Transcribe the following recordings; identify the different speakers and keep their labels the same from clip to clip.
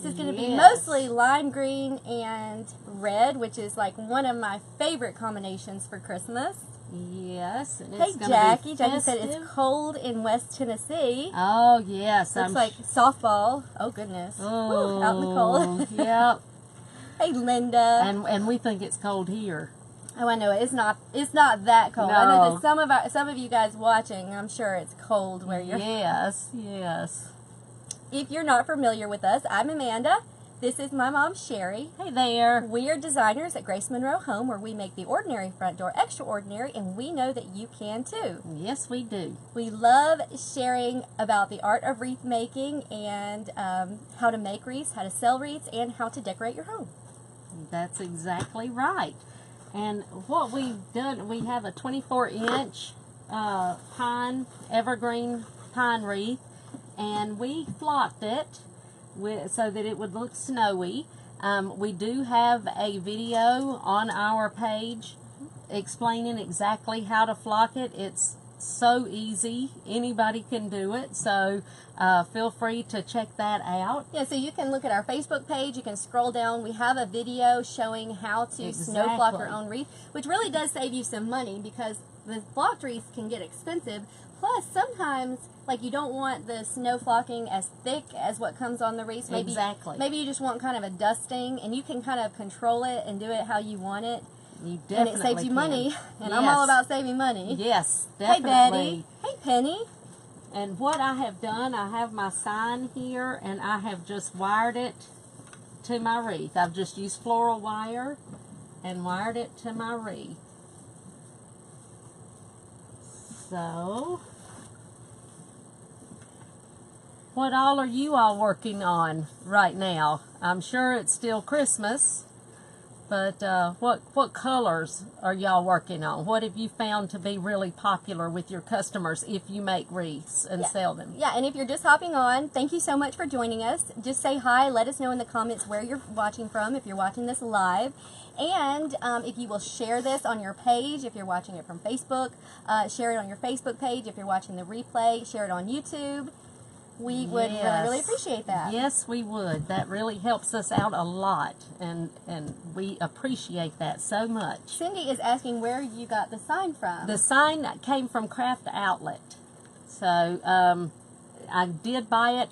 Speaker 1: This is going to be mostly lime green and red, which is like one of my favorite combinations for Christmas.
Speaker 2: Yes. And
Speaker 1: hey, Jackie. Jackie said it's cold in West Tennessee.
Speaker 2: Oh, yes.
Speaker 1: Looks like softball. Oh, goodness.
Speaker 2: Oh,
Speaker 1: ooh, out in the cold.
Speaker 2: Yep.
Speaker 1: Hey, Linda.
Speaker 2: And we think it's cold here.
Speaker 1: Oh, I know it. It's not that cold.
Speaker 2: No.
Speaker 1: I know that some of you guys watching, I'm sure it's cold where you're.
Speaker 2: Yes, yes.
Speaker 1: If you're not familiar with us, I'm Amanda. This is my mom, Sherry.
Speaker 2: Hey there.
Speaker 1: We are designers at Grace Monroe Home, where we make the ordinary front door extraordinary, and we know that you can too.
Speaker 2: Yes, we do.
Speaker 1: We love sharing about the art of wreath making and how to make wreaths, how to sell wreaths, and how to decorate your home.
Speaker 2: That's exactly right. And what we've done, we have a 24-inch pine, evergreen pine wreath, and we flocked it so that it would look snowy. We do have a video on our page explaining exactly how to flock it. It's so easy. Anybody can do it. So feel free to check that out.
Speaker 1: Yeah, so you can look at our Facebook page. You can scroll down. We have a video showing how to snow flock your own wreath, which really does save you some money because the flocked wreaths can get expensive. Plus, sometimes, like, you don't want the snow flocking as thick as what comes on the wreaths. Maybe,
Speaker 2: exactly.
Speaker 1: Maybe you just want kind of a dusting, and you can kind of control it and do it how you want it.
Speaker 2: You definitely
Speaker 1: and it saves you money, and
Speaker 2: yes.
Speaker 1: I'm all about saving money.
Speaker 2: Yes, definitely.
Speaker 1: Hey, Betty. Hey, Penny.
Speaker 2: And what I have done, I have my sign here, and I have just wired it to my wreath. I've just used floral wire and wired it to my wreath. So, what all are you all working on right now? I'm sure it's still Christmas, but what colors are y'all working on? What have you found to be really popular with your customers if you make wreaths and sell them?
Speaker 1: Yeah, and if you're just hopping on, thank you so much for joining us. Just say hi. Let us know in the comments where you're watching from if you're watching this live. And if you will share this on your page, if you're watching it from Facebook, share it on your Facebook page. If you're watching the replay, share it on YouTube. We would really appreciate that.
Speaker 2: Yes, we would. That really helps us out a lot, and we appreciate that so much.
Speaker 1: Cindy is asking where you got the sign from.
Speaker 2: The sign came from Craft Outlet. So I did buy it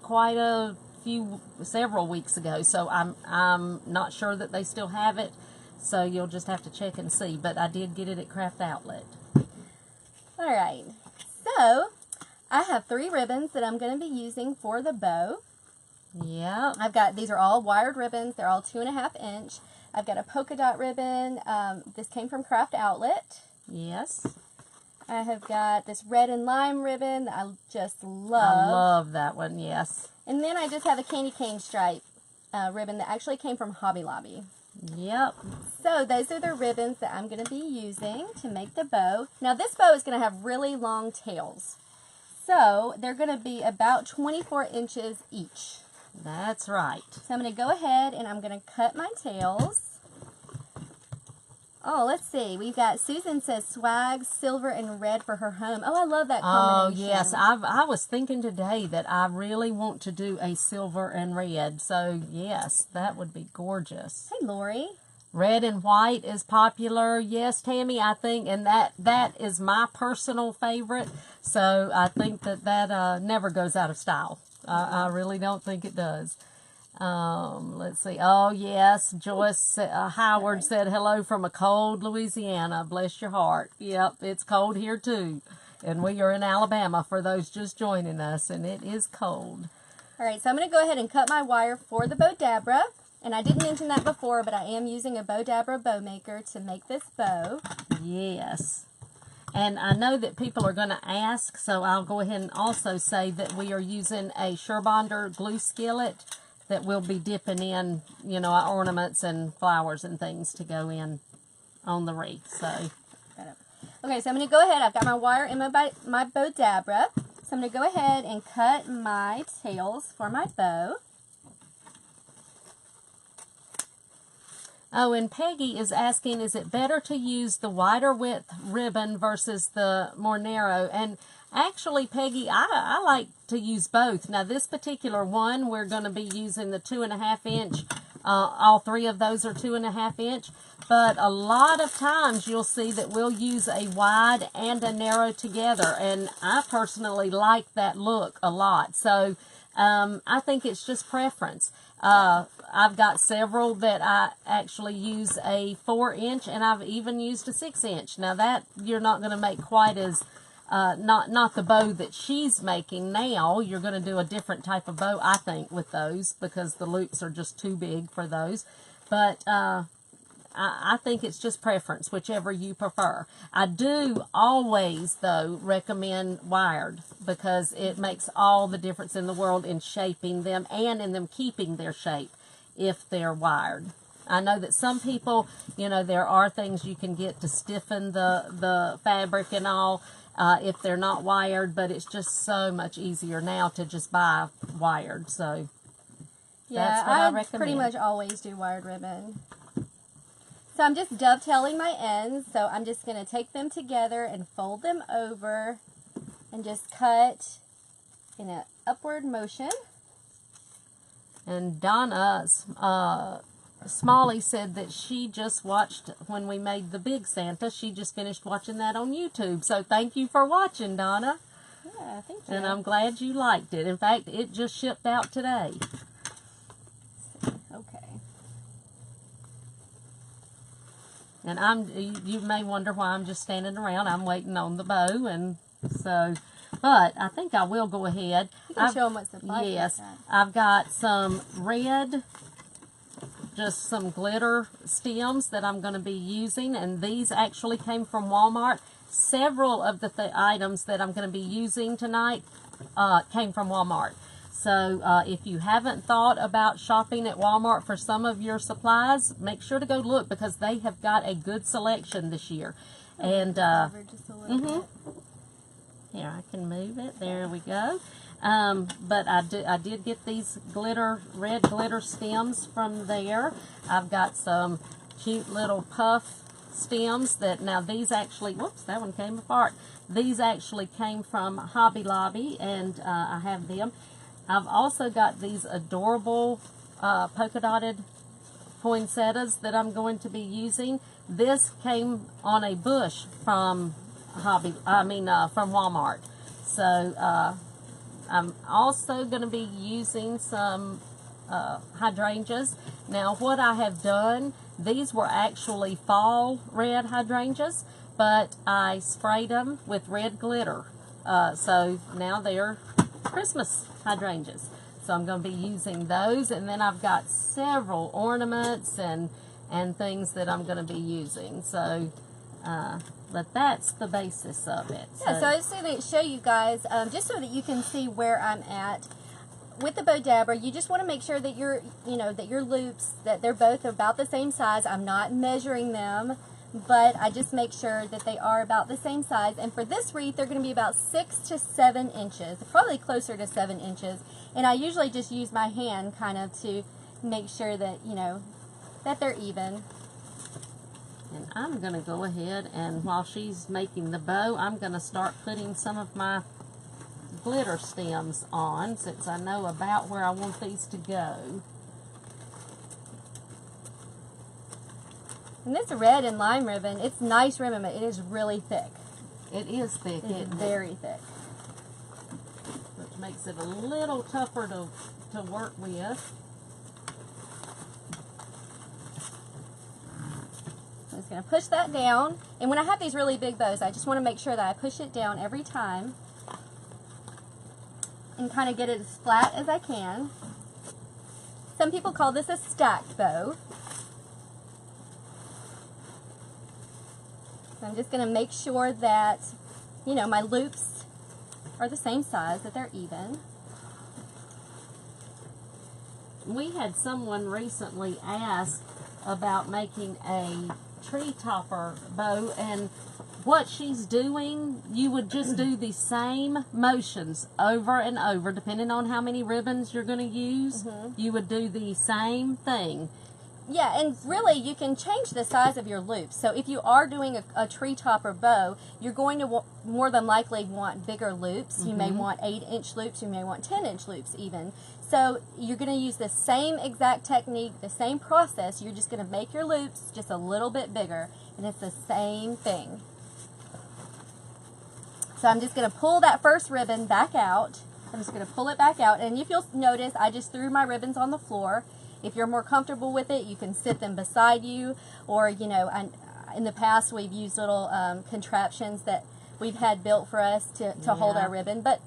Speaker 2: several weeks ago, so I'm not sure that they still have it. So you'll just have to check and see. But I did get it at Craft Outlet.
Speaker 1: All right. So I have 3 ribbons that I'm going to be using for the bow.
Speaker 2: Yeah.
Speaker 1: These are all wired ribbons. They're all 2.5 inch. I've got a polka dot ribbon. This came from Craft Outlet.
Speaker 2: Yes.
Speaker 1: I have got this red and lime ribbon that I just love.
Speaker 2: I love that one, yes.
Speaker 1: And then I just have a candy cane stripe ribbon that actually came from Hobby Lobby.
Speaker 2: Yep.
Speaker 1: So those are the ribbons that I'm going to be using to make the bow. Now this bow is going to have really long tails. So they're going to be about 24 inches each.
Speaker 2: That's right.
Speaker 1: So I'm going to go ahead and I'm going to cut my tails. Oh, let's see. We've got, Susan says swag, silver, and red for her home. Oh, I love that combination.
Speaker 2: Oh, yes. I was thinking today that I really want to do a silver and red. So, yes, that would be gorgeous.
Speaker 1: Hey, Lori.
Speaker 2: Red and white is popular. Yes, Tammy, I think, and that is my personal favorite. So, I think that never goes out of style. I really don't think it does. Let's see. Oh, yes. Joyce Howard said hello from a cold Louisiana. Bless your heart. Yep, it's cold here too. And we are in Alabama for those just joining us, and it is cold.
Speaker 1: All right, so I'm going to go ahead and cut my wire for the Bow Dabra. And I didn't mention that before, but I am using a Bow Dabra bow maker to make this bow.
Speaker 2: Yes. And I know that people are going to ask, so I'll go ahead and also say that we are using a Surebonder glue skillet that we'll be dipping in, you know, our ornaments and flowers and things to go in on the wreath. So,
Speaker 1: okay, so I'm going to go ahead. I've got my wire in my Bow Dabra. So I'm going to go ahead and cut my tails for my bow.
Speaker 2: Oh, and Peggy is asking, is it better to use the wider width ribbon versus the more narrow? And Actually, Peggy, I like to use both. Now, this particular one, we're going to be using the 2.5 inch. All three of those are 2.5 inch. But a lot of times you'll see that we'll use a wide and a narrow together. And I personally like that look a lot. So I think it's just preference. I've got several that I actually use a 4 inch, and I've even used a 6 inch. Now that you're not going to make quite as, not the bow that she's making now. You're going to do a different type of bow, I think, with those, because the loops are just too big for those. But I think it's just preference, whichever you prefer. I do always, though, recommend wired, because it makes all the difference in the world in shaping them and in them keeping their shape if they're wired. I know that some people, you know, there are things you can get to stiffen the fabric and all if they're not wired, but it's just so much easier now to just buy wired. So that's what I recommend.
Speaker 1: Pretty much always do wired ribbon. So I'm just dovetailing my ends, so I'm just going to take them together and fold them over and just cut in an upward motion.
Speaker 2: And Donna Smalley said that she just watched when we made the big Santa. She just finished watching that on YouTube. So thank you for watching, Donna.
Speaker 1: Yeah, thank you.
Speaker 2: And I'm glad you liked it. In fact, it just shipped out today.
Speaker 1: Okay.
Speaker 2: And you may wonder why I'm just standing around. I'm waiting on the bow, and so, but I think I will go ahead.
Speaker 1: You can show them what's the like.
Speaker 2: Yes, I've got some red, just some glitter stems that I'm going to be using, and these actually came from Walmart. Several of the items that I'm going to be using tonight came from Walmart. So if you haven't thought about shopping at Walmart for some of your supplies, make sure to go look, because they have got a good selection this year. And here, I can move it. There we go. But I did get these red glitter stems from there. I've got some cute little puff stems that, now these actually, whoops, that one came apart. These actually came from Hobby Lobby, and I have them. I've also got these adorable polka dotted poinsettias that I'm going to be using. This came on a bush from from Walmart. So I'm also going to be using some hydrangeas. Now what I have done, these were actually fall red hydrangeas, but I sprayed them with red glitter. So now they're Christmas hydrangeas. So I'm going to be using those, and then I've got several ornaments and things that I'm going to be using. So but that's the basis of it.
Speaker 1: Yeah, so I just going to show you guys, just so that you can see where I'm at. With the bow dabber, you just want to make sure that your loops, that they're both about the same size. I'm not measuring them, but I just make sure that they are about the same size. And for this wreath, they're going to be about 6 to 7 inches, probably closer to 7 inches. And I usually just use my hand kind of to make sure that, that they're even.
Speaker 2: And I'm going to go ahead, and while she's making the bow, I'm going to start putting some of my glitter stems on, since I know about where I want these to go.
Speaker 1: And this red and lime ribbon, it's nice ribbon, but it is really thick.
Speaker 2: It is thick,
Speaker 1: It is very thick.
Speaker 2: Which makes it a little tougher to work with.
Speaker 1: I'm just going to push that down. And when I have these really big bows, I just want to make sure that I push it down every time and kind of get it as flat as I can. Some people call this a stacked bow. So I'm just going to make sure that, my loops are the same size, that they're even.
Speaker 2: We had someone recently ask about making a tree topper bow, and what she's doing, you would just do the same motions over and over, depending on how many ribbons you're going to use. You would do the same thing
Speaker 1: Yeah, and really you can change the size of your loops. So if you are doing a treetop or bow, you're going to more than likely want bigger loops. You may want 8-inch loops, you may want 10-inch loops even. So you're going to use the same exact technique, the same process. You're just going to make your loops just a little bit bigger, and it's the same thing. So I'm just going to pull that first ribbon back out. I'm just going to pull it back out, and if you'll notice, I just threw my ribbons on the floor. If you're more comfortable with it, you can sit them beside you, or, you know, in the past we've used little contraptions that we've had built for us to hold our ribbon, but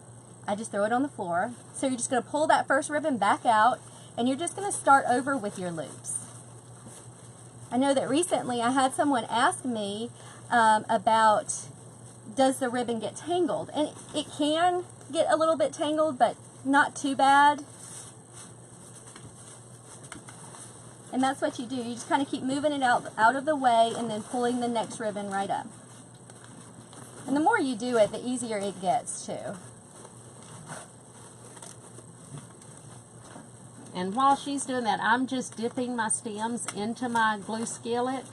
Speaker 1: I just throw it on the floor. So you're just going to pull that first ribbon back out, and you're just going to start over with your loops. I know that recently I had someone ask me about, does the ribbon get tangled? And it can get a little bit tangled, but not too bad. And that's what you do. You just kind of keep moving it out of the way and then pulling the next ribbon right up. And the more you do it, the easier it gets too.
Speaker 2: And while she's doing that, I'm just dipping my stems into my glue skillet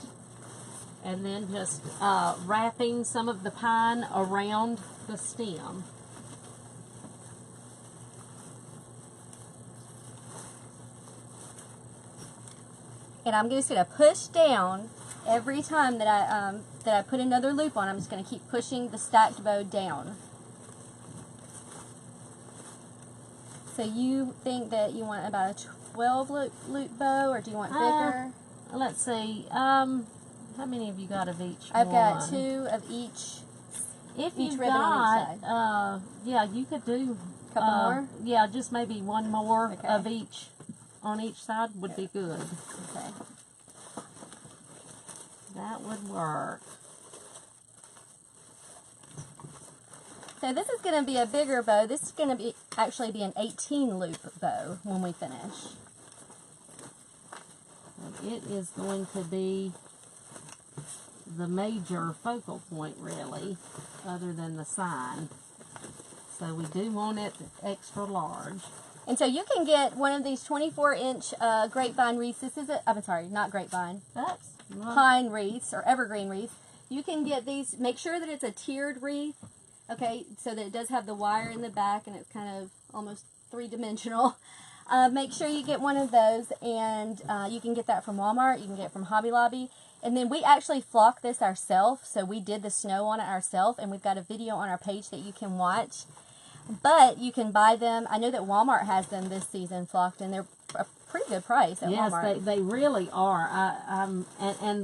Speaker 2: and then just wrapping some of the pine around the stem.
Speaker 1: And I'm just going to push down every time that I put another loop on. I'm just going to keep pushing the stacked bow down. So you think that you want about a 12 loop bow, or do you want bigger?
Speaker 2: Let's see. How many have you got of each
Speaker 1: I've
Speaker 2: one?
Speaker 1: got 2 of each.
Speaker 2: If
Speaker 1: each
Speaker 2: you've
Speaker 1: ribbon on each
Speaker 2: got, yeah, you could do
Speaker 1: a couple more.
Speaker 2: Yeah, just maybe one more
Speaker 1: Okay.
Speaker 2: of each on each side would be good.
Speaker 1: Okay.
Speaker 2: That would work.
Speaker 1: So this is going to be a bigger bow. This is going to actually be an 18 loop bow when we finish.
Speaker 2: It is going to be the major focal point, really, other than the sign. So we do want it extra large.
Speaker 1: And so you can get one of these 24-inch grapevine wreaths. This is I'm sorry, not grapevine.
Speaker 2: That's
Speaker 1: Pine wreaths or evergreen wreaths. You can get these. Make sure that it's a tiered wreath. Okay, so that it does have the wire in the back and it's kind of almost three-dimensional. Make sure you get one of those, and you can get that from Walmart. You can get it from Hobby Lobby. And then we actually flock this ourselves, so we did the snow on it ourselves, and we've got a video on our page that you can watch. But you can buy them. I know that Walmart has them this season flocked, and they're a pretty good price at Walmart.
Speaker 2: Yes, they really are. And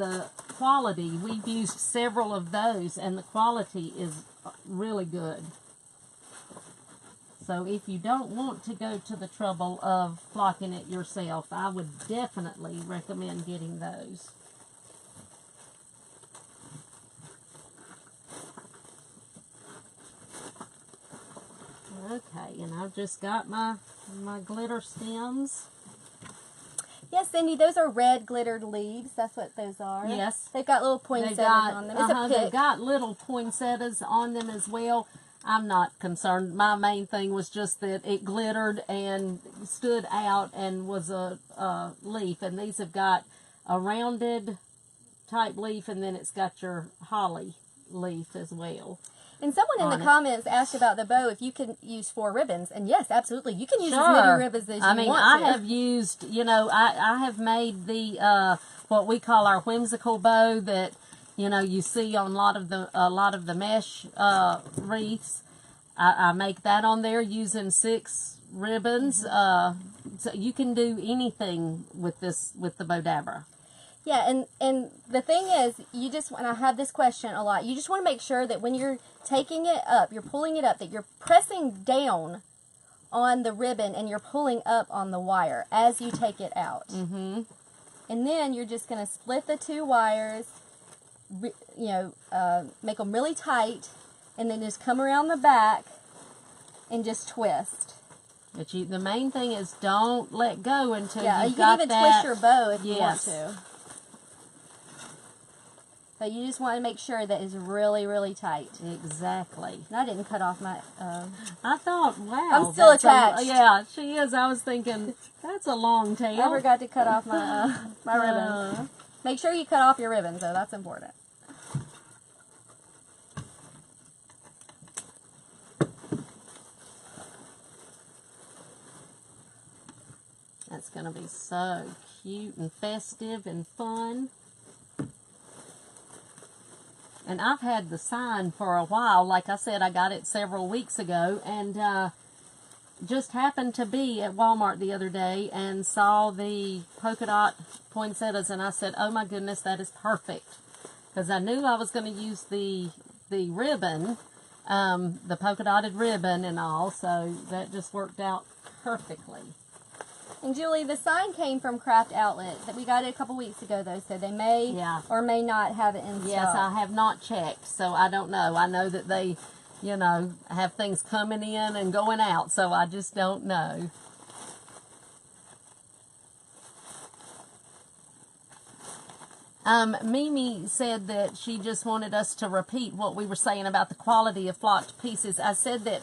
Speaker 2: the quality, we've used several of those, and the quality is really good. So if you don't want to go to the trouble of flocking it yourself, I would definitely recommend getting those. Okay, and I've just got my glitter stems.
Speaker 1: Yes, Cindy, those are red glittered leaves. That's what those are.
Speaker 2: Yes.
Speaker 1: They've got little poinsettias on them. It's a pick.
Speaker 2: They've got little poinsettias on them as well. I'm not concerned. My main thing was just that it glittered and stood out and was a leaf. And these have got a rounded type leaf, and then it's got your holly leaf as well.
Speaker 1: And someone in the comments asked about the bow, if you can use 4 ribbons. And yes, absolutely. You can use as many ribbons as you want to.
Speaker 2: I have used, I have made the, what we call our whimsical bow that, you see on a lot of the mesh wreaths. I make that on there using 6 ribbons. So you can do anything with the Bodabra.
Speaker 1: Yeah, and the thing is, when I have this question a lot, you just want to make sure that when you're taking it up, you're pulling it up, that you're pressing down on the ribbon and you're pulling up on the wire as you take it out. Mm-hmm. And then you're just going to split the 2 wires, make them really tight, and then just come around the back and just twist.
Speaker 2: But the main thing is don't let go until
Speaker 1: you
Speaker 2: got
Speaker 1: can even
Speaker 2: that.
Speaker 1: twist your bow if you want to. but you just want to make sure that it's really, really tight.
Speaker 2: Exactly.
Speaker 1: And I didn't cut off my...
Speaker 2: I thought, wow.
Speaker 1: I'm still attached.
Speaker 2: Yeah, she is. I was thinking, that's a long tail.
Speaker 1: I forgot to cut off my, my ribbons. Make sure you cut off your ribbons, though. That's important.
Speaker 2: That's going to be so cute and festive and fun. And I've had the sign for a while. Like I said, I got it several weeks ago, and just happened to be at Walmart the other day and saw the polka dot poinsettias, and I said, oh my goodness, that is perfect. Because I knew I was going to use the ribbon, the polka dotted ribbon and all, so that just worked out perfectly.
Speaker 1: And Julie, the sign came from Craft Outlet. That we got it a couple weeks ago, though, so they may or may not have it in stock.
Speaker 2: Yes, I have not checked, so I don't know. I know that they, you know, have things coming in and going out, so I just don't know. Mimi said that she just wanted us to repeat what we were saying about the quality of flocked pieces. I said that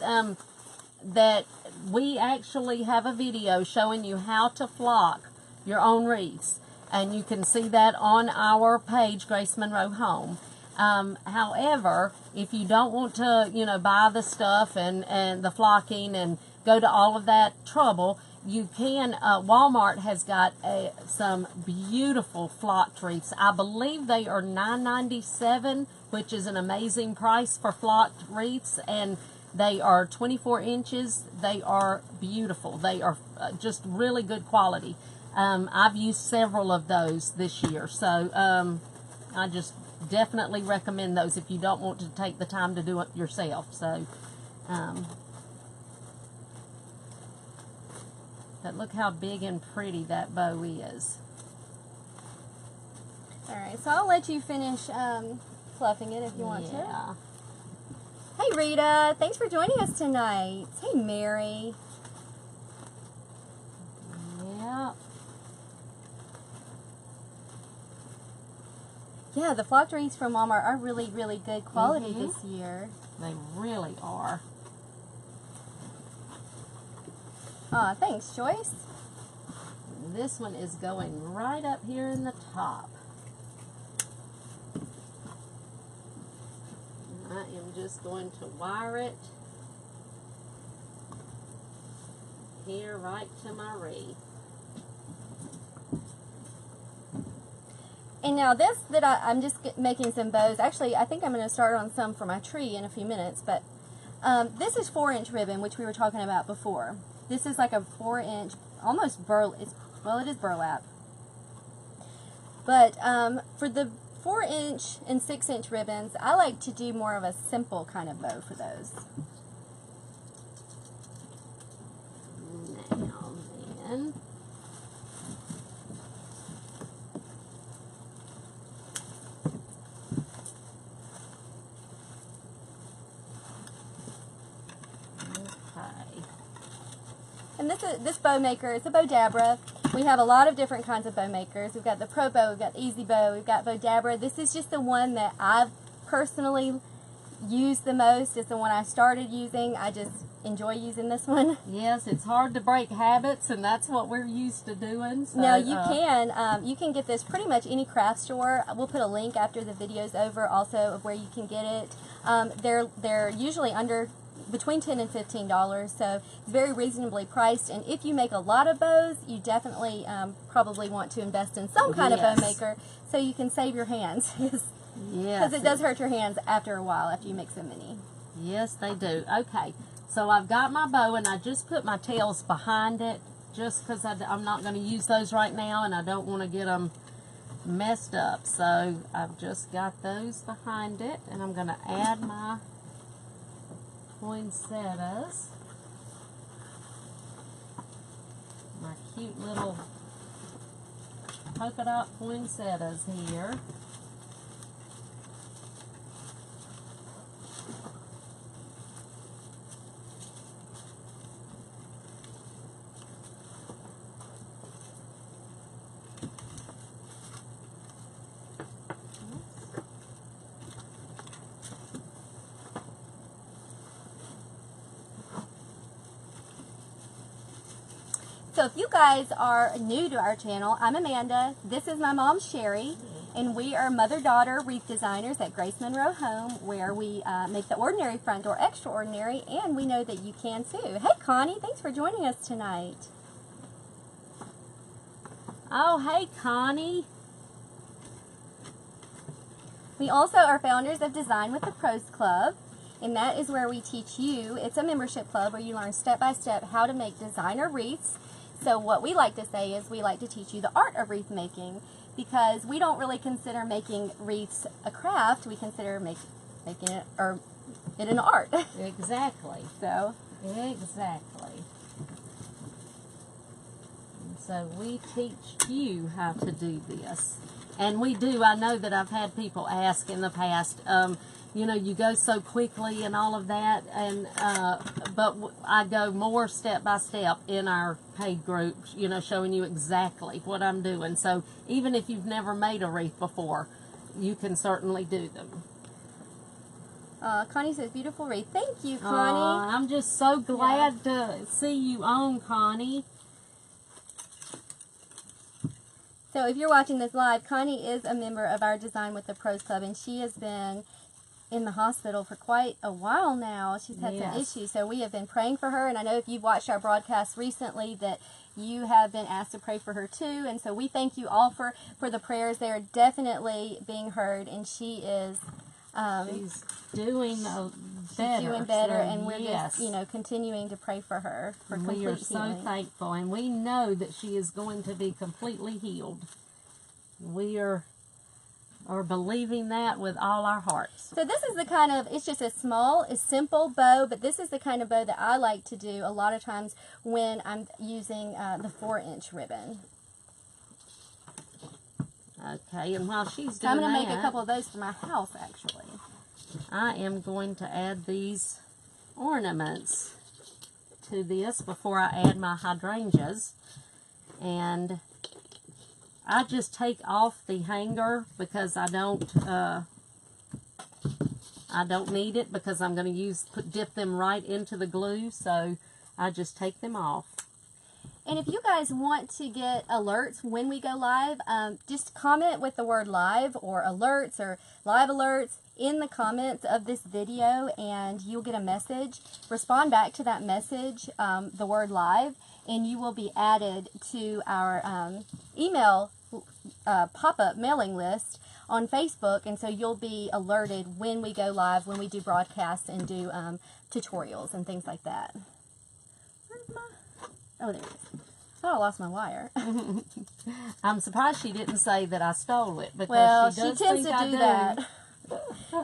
Speaker 2: that we actually have a video showing you how to flock your own wreaths, and you can see that on our page, Grace Monroe Home. However, if you don't want to, you know, buy the stuff and the flocking and go to all of that trouble, you can, Walmart has got some beautiful flocked wreaths. I believe they are $9.97, which is an amazing price for flocked wreaths, and they are 24 inches. They are beautiful. They are just really good quality. I've used several of those this year, so I just definitely recommend those if you don't want to take the time to do it yourself. So, but look how big and pretty that bow is.
Speaker 1: All right, so I'll let you finish fluffing it if you want to. Hey Rita, thanks for joining us tonight. Hey Mary.
Speaker 2: Yeah.
Speaker 1: Yeah, the flocked wreaths from Walmart are really, really good quality this year.
Speaker 2: They really are.
Speaker 1: Thanks, Joyce.
Speaker 2: This one is going right up here in the top. I am just going to wire it here right to my wreath.
Speaker 1: And now this that I'm just making some bows. Actually, I think I'm going to start on some for my tree in a few minutes. But this is 4-inch ribbon, which we were talking about before. This is like a 4-inch, almost burlap. Well, it is burlap. But for the 4-inch and 6-inch ribbons, I like to do more of a simple kind of bow for those.
Speaker 2: Now then.
Speaker 1: And this bow maker, it's a Bow Dabra. We have a lot of different kinds of bow makers. We've got the Pro Bow, we've got the Easy Bow, we've got Bow Dabra. This is just the one that I've personally used the most. It's the one I started using. I just enjoy using this one.
Speaker 2: Yes, it's hard to break habits, and that's what we're used to doing. So,
Speaker 1: now you can get this pretty much any craft store. We'll put a link after the video's over also of where you can get it. They're usually under between $10 and $15, so it's very reasonably priced. And if you make a lot of bows, you definitely probably want to invest in some kind of bow maker so you can save your hands. Because it does hurt your hands after a while after you make so many.
Speaker 2: Yes, they do. Okay, so I've got my bow, and I just put my tails behind it just because I'm not going to use those right now, and I don't want to get them messed up. So I've just got those behind it, and I'm going to add my poinsettias, my cute little polka dot poinsettias here.
Speaker 1: So if you guys are new to our channel, I'm Amanda. This is my mom, Sherry. And we are mother-daughter wreath designers at Grace Monroe Home, where we make the ordinary front door extraordinary, and we know that you can too. Hey, Connie, thanks for joining us tonight.
Speaker 2: Oh, hey, Connie.
Speaker 1: We also are founders of Design with the Pros Club, and that is where we teach you, it's a membership club where you learn step-by-step how to make designer wreaths. So what we like to say is we like to teach you the art of wreath making, because we don't really consider making wreaths a craft. We consider making it an art.
Speaker 2: Exactly.
Speaker 1: So
Speaker 2: exactly. And so we teach you how to do this, and we do. I know that I've had people ask in the past. You know, you go so quickly and all of that, and but I go more step by step in our paid group, you know, showing you exactly what I'm doing. So even if you've never made a wreath before, you can certainly do them.
Speaker 1: Connie says, beautiful wreath. Thank you, Connie.
Speaker 2: I'm just so glad to see you on, Connie.
Speaker 1: So if you're watching this live, Connie is a member of our Design with the Pros Club, and she has been in the hospital for quite a while now. She's had some issues, so we have been praying for her, and I know if you've watched our broadcast recently that you have been asked to pray for her too, and so we thank you all for the prayers. They are definitely being heard, and she is
Speaker 2: she's doing better.
Speaker 1: She's doing better,
Speaker 2: so
Speaker 1: and we're just, you know, continuing to pray for her for complete healing.
Speaker 2: We are so thankful, and we know that she is going to be completely healed. We are believing that with all our hearts.
Speaker 1: So this is the kind of, it's just a simple bow, but this is the kind of bow that I like to do a lot of times when I'm using the 4-inch ribbon.
Speaker 2: Okay, and while she's
Speaker 1: so
Speaker 2: doing
Speaker 1: I'm going to
Speaker 2: that,
Speaker 1: make a couple of those for my house, actually.
Speaker 2: I am going to add these ornaments to this before I add my hydrangeas. And I just take off the hanger because I don't need it, because I'm going to dip them right into the glue, so I just take them off.
Speaker 1: And if you guys want to get alerts when we go live, just comment with the word live or alerts or live alerts in the comments of this video, and you'll get a message. Respond back to that message, the word live, and you will be added to our email pop-up mailing list on Facebook, and so you'll be alerted when we go live, when we do broadcasts and do tutorials and things like that. Where's my... Oh, there it is. I thought I lost my wire.
Speaker 2: I'm surprised she didn't say that I stole it, because
Speaker 1: well,
Speaker 2: she does
Speaker 1: tends
Speaker 2: think
Speaker 1: to
Speaker 2: I
Speaker 1: do that.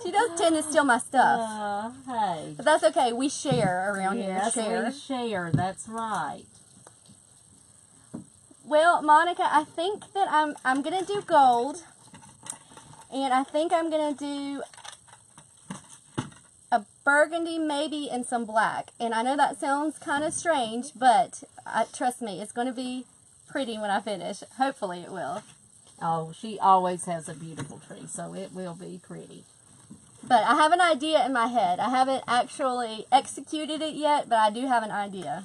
Speaker 1: She does tend to steal my stuff.
Speaker 2: Hey.
Speaker 1: But that's okay. We share around here.
Speaker 2: We share. That's right.
Speaker 1: Well, Monica, I think that I'm going to do gold. And I think I'm going to do a burgundy maybe and some black. And I know that sounds kind of strange, but trust me, it's going to be pretty when I finish. Hopefully it will.
Speaker 2: Oh, she always has a beautiful tree, so it will be pretty.
Speaker 1: But I have an idea in my head. I haven't actually executed it yet, but I do have an idea.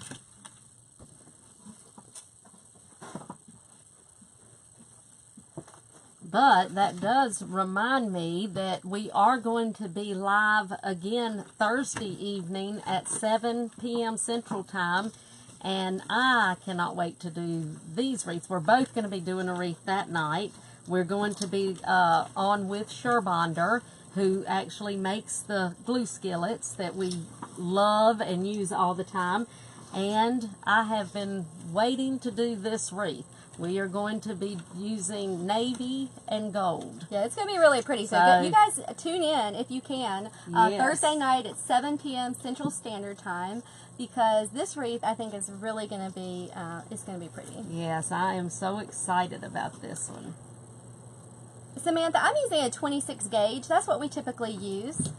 Speaker 2: But that does remind me that we are going to be live again Thursday evening at 7 p.m. Central Time. And I cannot wait to do these wreaths. We're both going to be doing a wreath that night. We're going to be on with Sherbonder, who actually makes the glue skillets that we love and use all the time. And I have been waiting to do this wreath. We are going to be using navy and gold.
Speaker 1: Yeah, it's going to be really pretty. So you guys tune in if you can.
Speaker 2: Yes.
Speaker 1: Thursday night at 7 p.m. Central Standard Time, because this wreath I think is really going to be, it's going to be pretty.
Speaker 2: Yes, I am so excited about this one.
Speaker 1: Samantha, I'm using a 26 gauge. That's what we typically use.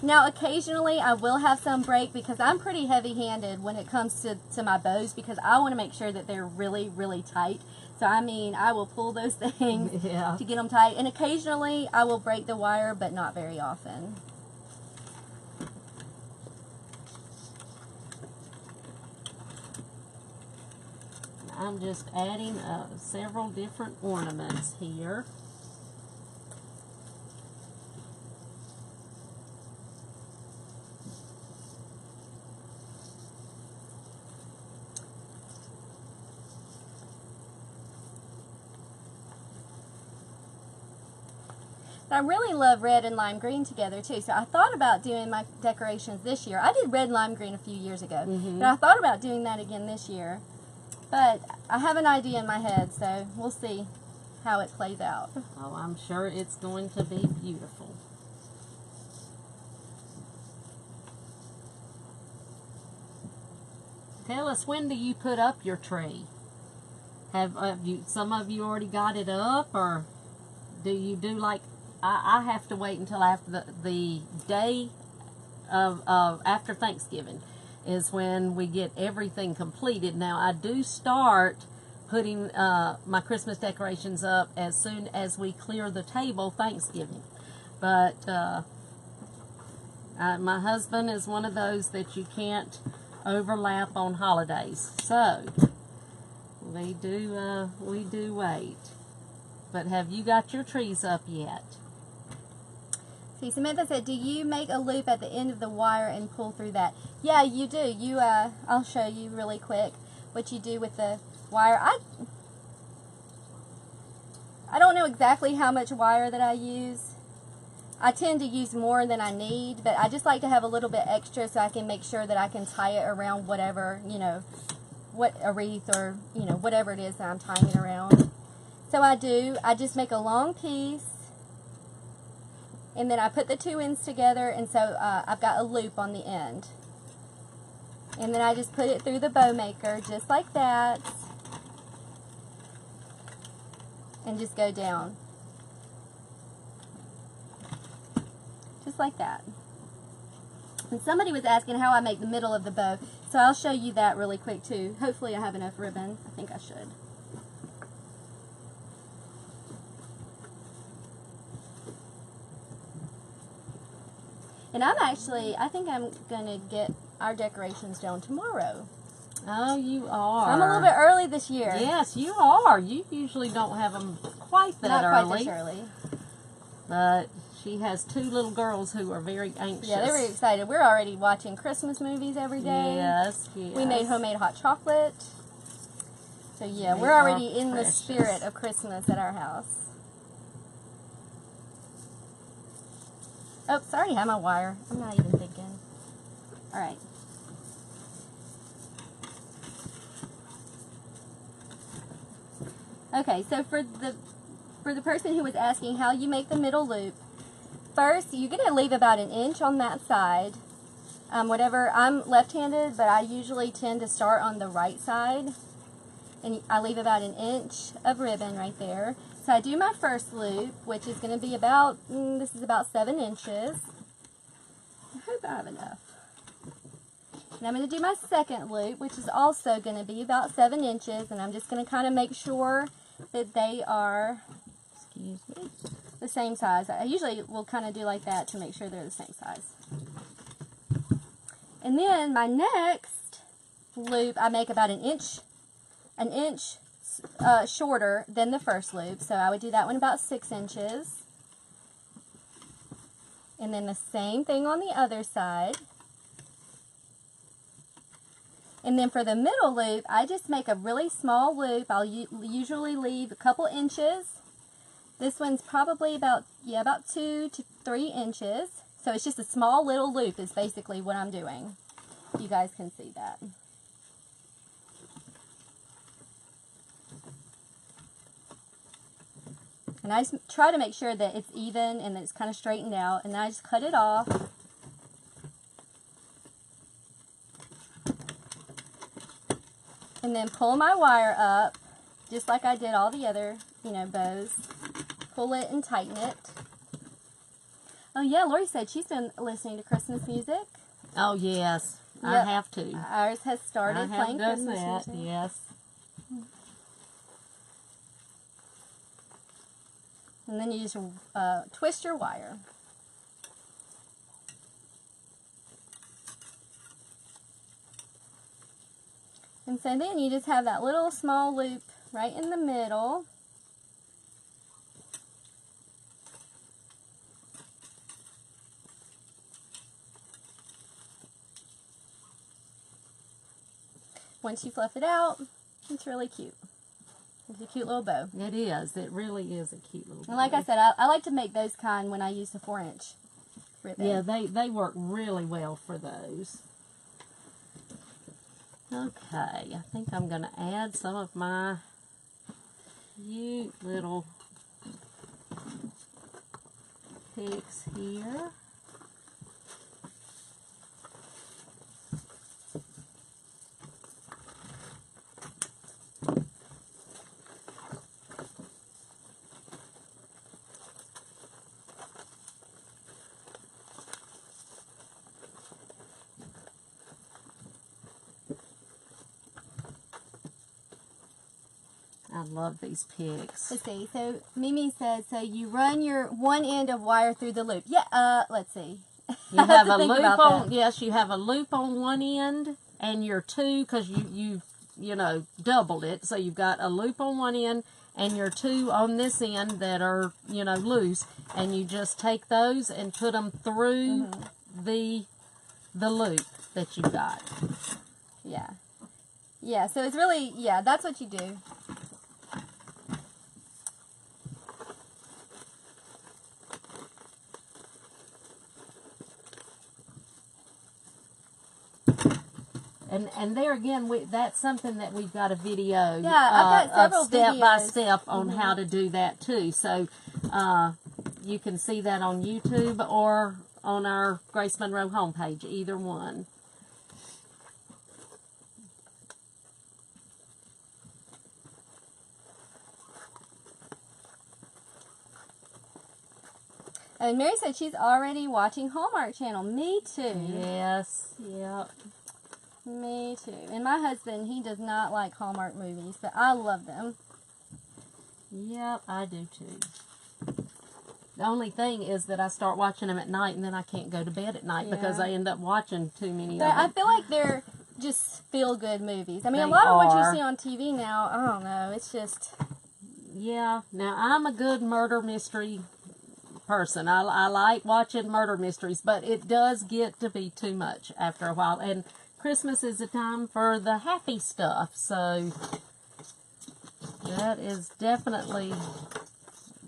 Speaker 1: Now, occasionally I will have some break, because I'm pretty heavy-handed when it comes to my bows, because I want to make sure that they're really, really tight. So, I mean, I will pull those things to get them tight. And occasionally I will break the wire, but not very often.
Speaker 2: I'm just adding several different ornaments here.
Speaker 1: I really love red and lime green together too, so I thought about doing my decorations this year. I did red and lime green a few years ago, but I thought about doing that again this year. But I have an idea in my head, so we'll see how it plays out.
Speaker 2: Oh, I'm sure it's going to be beautiful. Tell us, when do you put up your tree? Have you, some of you already got it up, or do you do like I have to wait until after the day of after Thanksgiving is when we get everything completed. Now, I do start putting my Christmas decorations up as soon as we clear the table Thanksgiving. But my husband is one of those that you can't overlap on holidays. So we do wait. But have you got your trees up yet?
Speaker 1: See, Samantha said, do you make a loop at the end of the wire and pull through that? Yeah, you do. I'll show you really quick what you do with the wire. I don't know exactly how much wire that I use. I tend to use more than I need, but I just like to have a little bit extra so I can make sure that I can tie it around whatever, what a wreath or, whatever it is that I'm tying it around. So I just make a long piece, and then I put the two ends together, and so I've got a loop on the end. And then I just put it through the bow maker, just like that, and just go down. Just like that. And somebody was asking how I make the middle of the bow, so I'll show you that really quick too. Hopefully I have enough ribbon. I think I should. And I think I'm going to get our decorations done tomorrow.
Speaker 2: Oh, you are.
Speaker 1: I'm a little bit early this year.
Speaker 2: Yes, you are. You usually don't have them quite that early.
Speaker 1: Not quite this early.
Speaker 2: But she has two little girls who are very anxious.
Speaker 1: Yeah, they're very excited. We're already watching Christmas movies every day.
Speaker 2: Yes, yes.
Speaker 1: We made homemade hot chocolate. So yeah, we're already in the spirit of Christmas at our house. Oops, I already have my wire. I'm not even thinking. All right. Okay, so for the person who was asking how you make the middle loop, first you're going to leave about an inch on that side. Whatever, I'm left-handed, but I usually tend to start on the right side. And I leave about an inch of ribbon right there. So I do my first loop, which is going to be about, this is about 7 inches. I hope I have enough. And I'm going to do my second loop, which is also going to be about 7 inches. And I'm just going to kind of make sure that they are, excuse me, the same size. I usually will kind of do like that to make sure they're the same size. And then my next loop, I make about an inch shorter than the first loop. So I would do that one about 6 inches. And then the same thing on the other side. And then for the middle loop, I just make a really small loop. I'll usually leave a couple inches. This one's probably about 2 to 3 inches. So it's just a small little loop is basically what I'm doing. You guys can see that. And I just try to make sure that it's even and that it's kind of straightened out. And then I just cut it off. And then pull my wire up, just like I did all the other, bows. Pull it and tighten it. Oh yeah, Lori said she's been listening to Christmas music.
Speaker 2: Oh yes, yep. I have to.
Speaker 1: Ours has started playing Christmas music.
Speaker 2: Yes.
Speaker 1: And then you just twist your wire. And So then you just have that little small loop right in the middle. Once you fluff it out, it's really cute. It's a cute little bow.
Speaker 2: It is. It really is a cute little bow.
Speaker 1: And like I said, I like to make those kind when I use the 4-inch ribbon.
Speaker 2: Yeah, they work really well for those. Okay, I think I'm going to add some of my cute little picks here. I love these picks.
Speaker 1: Let's see. So Mimi says, so you run your one end of wire through the loop. Yeah. Let's see.
Speaker 2: You have a loop on. Yes, you have a loop on one end, and your two, because you doubled it. So you've got a loop on one end, and your two on this end that are loose, and you just take those and put them through the loop that you got.
Speaker 1: Yeah. Yeah. So it's really that's what you do.
Speaker 2: And there again, that's something that we've got a video.
Speaker 1: Yeah, I've got several
Speaker 2: step by
Speaker 1: videos.
Speaker 2: step on how to do that too. So you can see that on YouTube or on our Grace Monroe homepage, either one.
Speaker 1: And Mary said she's already watching Hallmark Channel. Me too.
Speaker 2: Yes. Yep.
Speaker 1: Me too. And my husband, he does not like Hallmark movies, but I love them.
Speaker 2: Yep, I do too. The only thing is that I start watching them at night, and then I can't go to bed at night because I end up watching too many
Speaker 1: But
Speaker 2: of them.
Speaker 1: I feel like they're just feel-good movies. I mean,
Speaker 2: They
Speaker 1: a lot of what
Speaker 2: are.
Speaker 1: you see on TV now, I don't know, it's just...
Speaker 2: Yeah. Now, I'm a good murder mystery person. I like watching murder mysteries, but it does get to be too much after a while. And Christmas is a time for the happy stuff, so that is definitely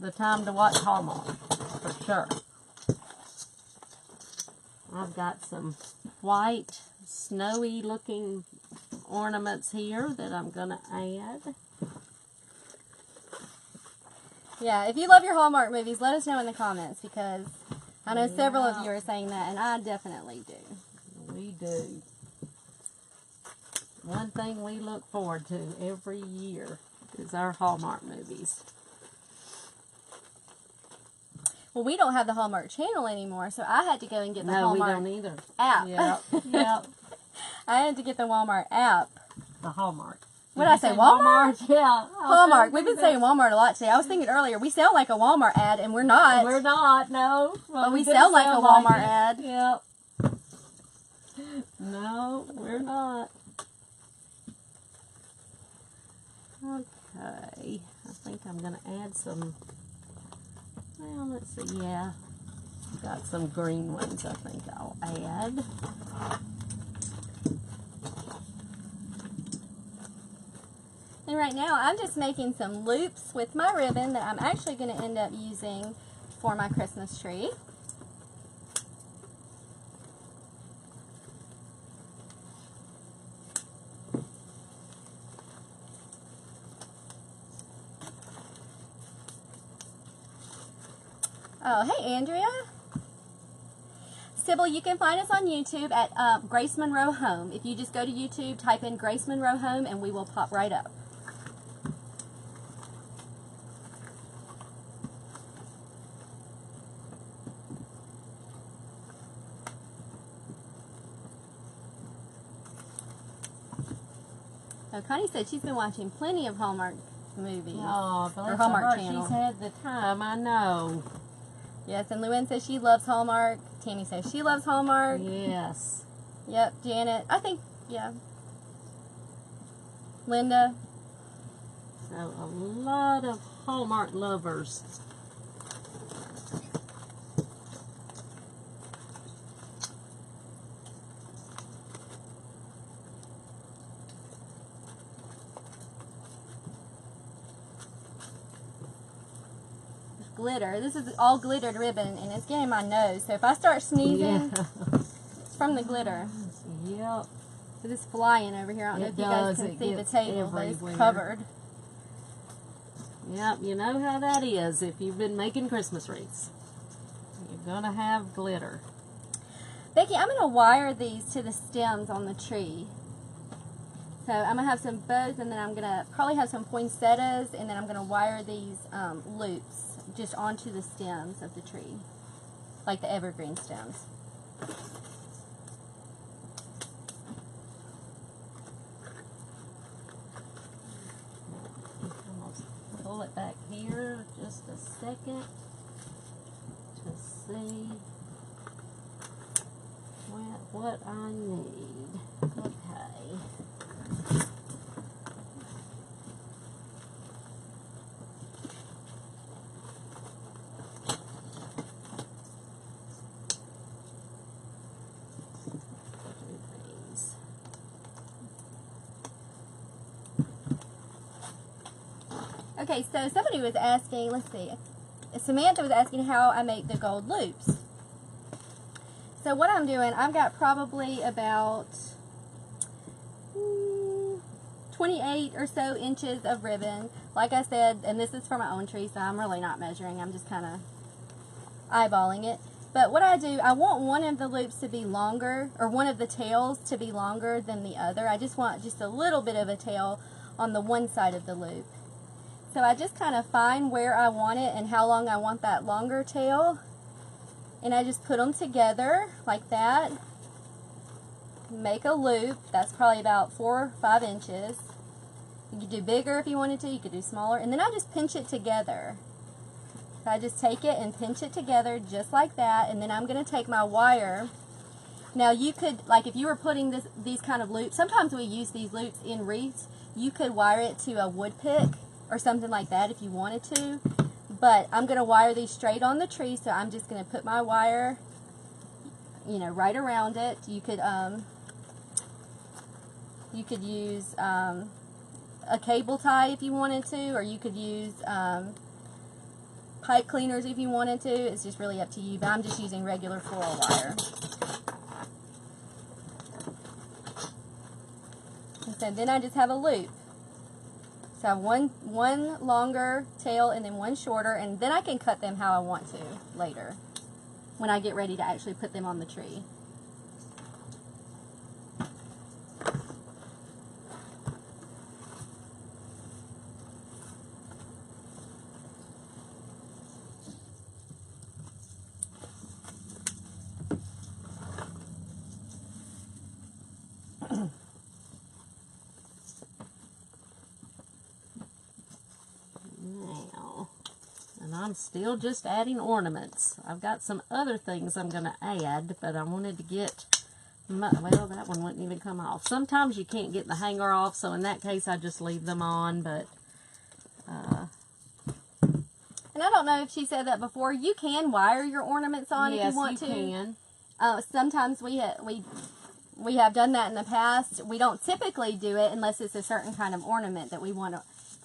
Speaker 2: the time to watch Hallmark, for sure. I've got some white, snowy looking ornaments here that I'm going to add.
Speaker 1: Yeah, if you love your Hallmark movies, let us know in the comments, because I know several of you are saying that, and I definitely do.
Speaker 2: We do. One thing we look forward to every year is our Hallmark movies.
Speaker 1: Well, we don't have the Hallmark Channel anymore, so I had to go and get the
Speaker 2: No, we
Speaker 1: Hallmark
Speaker 2: don't either.
Speaker 1: app.
Speaker 2: Yep, yep.
Speaker 1: I had to get the Walmart app.
Speaker 2: The Hallmark.
Speaker 1: What did I say, Walmart?
Speaker 2: Yeah.
Speaker 1: Hallmark. We've been saying Walmart a lot today. I was thinking earlier, we sound like a Walmart ad, and we're not.
Speaker 2: We're not, no. Well,
Speaker 1: But we
Speaker 2: do
Speaker 1: sound like a Walmart
Speaker 2: it.
Speaker 1: ad.
Speaker 2: Yep. No, we're not. Okay. I think I'm going to add some. Well, let's see. Yeah. Got some green ones I think I'll add.
Speaker 1: And right now, I'm just making some loops with my ribbon that I'm actually going to end up using for my Christmas tree. Oh, hey, Andrea. Sybil, you can find us on YouTube at Grace Monroe Home. If you just go to YouTube, type in Grace Monroe Home, and we will pop right up. So Connie said she's been watching plenty of Hallmark movies.
Speaker 2: Oh, bless
Speaker 1: Or Hallmark
Speaker 2: her.
Speaker 1: Channel.
Speaker 2: She's had the time, I know.
Speaker 1: Yes, and Luann says she loves Hallmark. Tammy says she loves Hallmark.
Speaker 2: Yes.
Speaker 1: Yep, Janet. I think, yeah. Linda.
Speaker 2: So a lot of Hallmark lovers.
Speaker 1: Glitter. This is all glittered ribbon, and it's getting my nose. So if I start sneezing, it's from the glitter.
Speaker 2: Yep.
Speaker 1: It is flying over here. I don't know if you guys can see the table, but it's covered.
Speaker 2: Yep, you know how that is if you've been making Christmas wreaths. You're going to have glitter.
Speaker 1: Becky, I'm going to wire these to the stems on the tree. So I'm going to have some bows, and then I'm going to probably have some poinsettias, and then I'm going to wire these loops just onto the stems of the tree, like the evergreen stems.
Speaker 2: Pull it back here just a second to see what I need. Okay.
Speaker 1: Okay, so somebody was asking, let's see, Samantha was asking how I make the gold loops. So what I'm doing, I've got probably about 28 or so inches of ribbon. Like I said, and this is for my own tree, so I'm really not measuring. I'm just kind of eyeballing it. But what I do, I want one of the loops to be longer, or one of the tails to be longer than the other. I just want just a little bit of a tail on the one side of the loop. So I just kind of find where I want it and how long I want that longer tail. And I just put them together like that. Make a loop. That's probably about 4 or 5 inches. You could do bigger if you wanted to. You could do smaller. And then I just pinch it together. So I just take it and pinch it together just like that. And then I'm going to take my wire. Now you could, like if you were putting these kind of loops, sometimes we use these loops in wreaths. You could wire it to a wood pick or something like that if you wanted to. But I'm going to wire these straight on the tree, so I'm just going to put my wire, you know, right around it. You could use a cable tie if you wanted to, or you could use pipe cleaners if you wanted to. It's just really up to you, but I'm just using regular floral wire. And so then I just have a loop. So I have one longer tail and then one shorter, and then I can cut them how I want to later when I get ready to actually put them on the tree.
Speaker 2: And I'm still just adding ornaments. I've got some other things I'm going to add, but I wanted to get, well, that one wouldn't even come off. Sometimes you can't get the hanger off, so in that case I just leave them on, but...
Speaker 1: And I don't know if she said that before. You can wire your ornaments on if you want to.
Speaker 2: Yes, you
Speaker 1: can. Sometimes we have done that in the past. We don't typically do it unless it's a certain kind of ornament that we want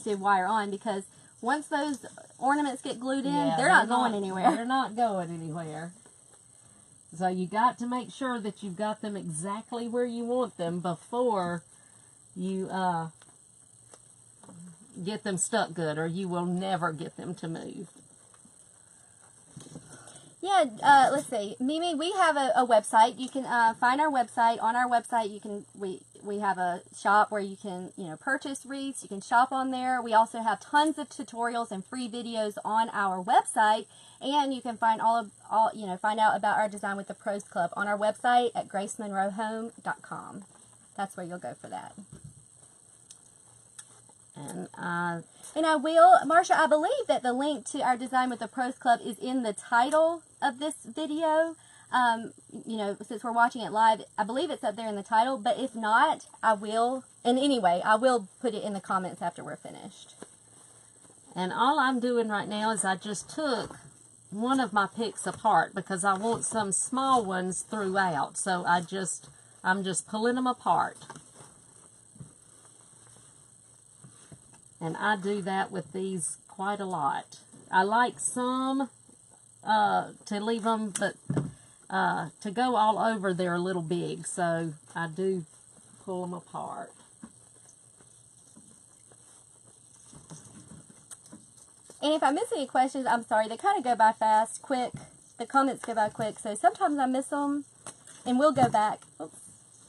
Speaker 1: to wire on, because once those ornaments get glued in, they're not going anywhere.
Speaker 2: They're not going anywhere. So you got to make sure that you've got them exactly where you want them before you get them stuck good, or you will never get them to move.
Speaker 1: Yeah, let's see. Mimi, we have a website. You can find our website. On our website, you can we have a shop where you can, you know, purchase wreaths. You can shop on there. We also have tons of tutorials and free videos on our wreathsite, and you can find find out about our Design with the Pros Club on our website at gracemonroehome.com. That's where you'll go for that. And I will, Marsha, I believe that the link to our Design with the Pros Club is in the title of this video. you know, since we're watching it live, I believe it's up there in the title, but if not, I will, and anyway, I will put it in the comments after we're finished.
Speaker 2: And all I'm doing right now is I just took one of my picks apart because I want some small ones throughout. So I'm just pulling them apart. And I do that with these quite a lot. I like some to leave them, but to go all over, they're a little big. So I do pull them apart.
Speaker 1: And if I miss any questions, I'm sorry. They kind of go by fast, quick. The comments go by quick. So sometimes I miss them. And we'll go back. Oops,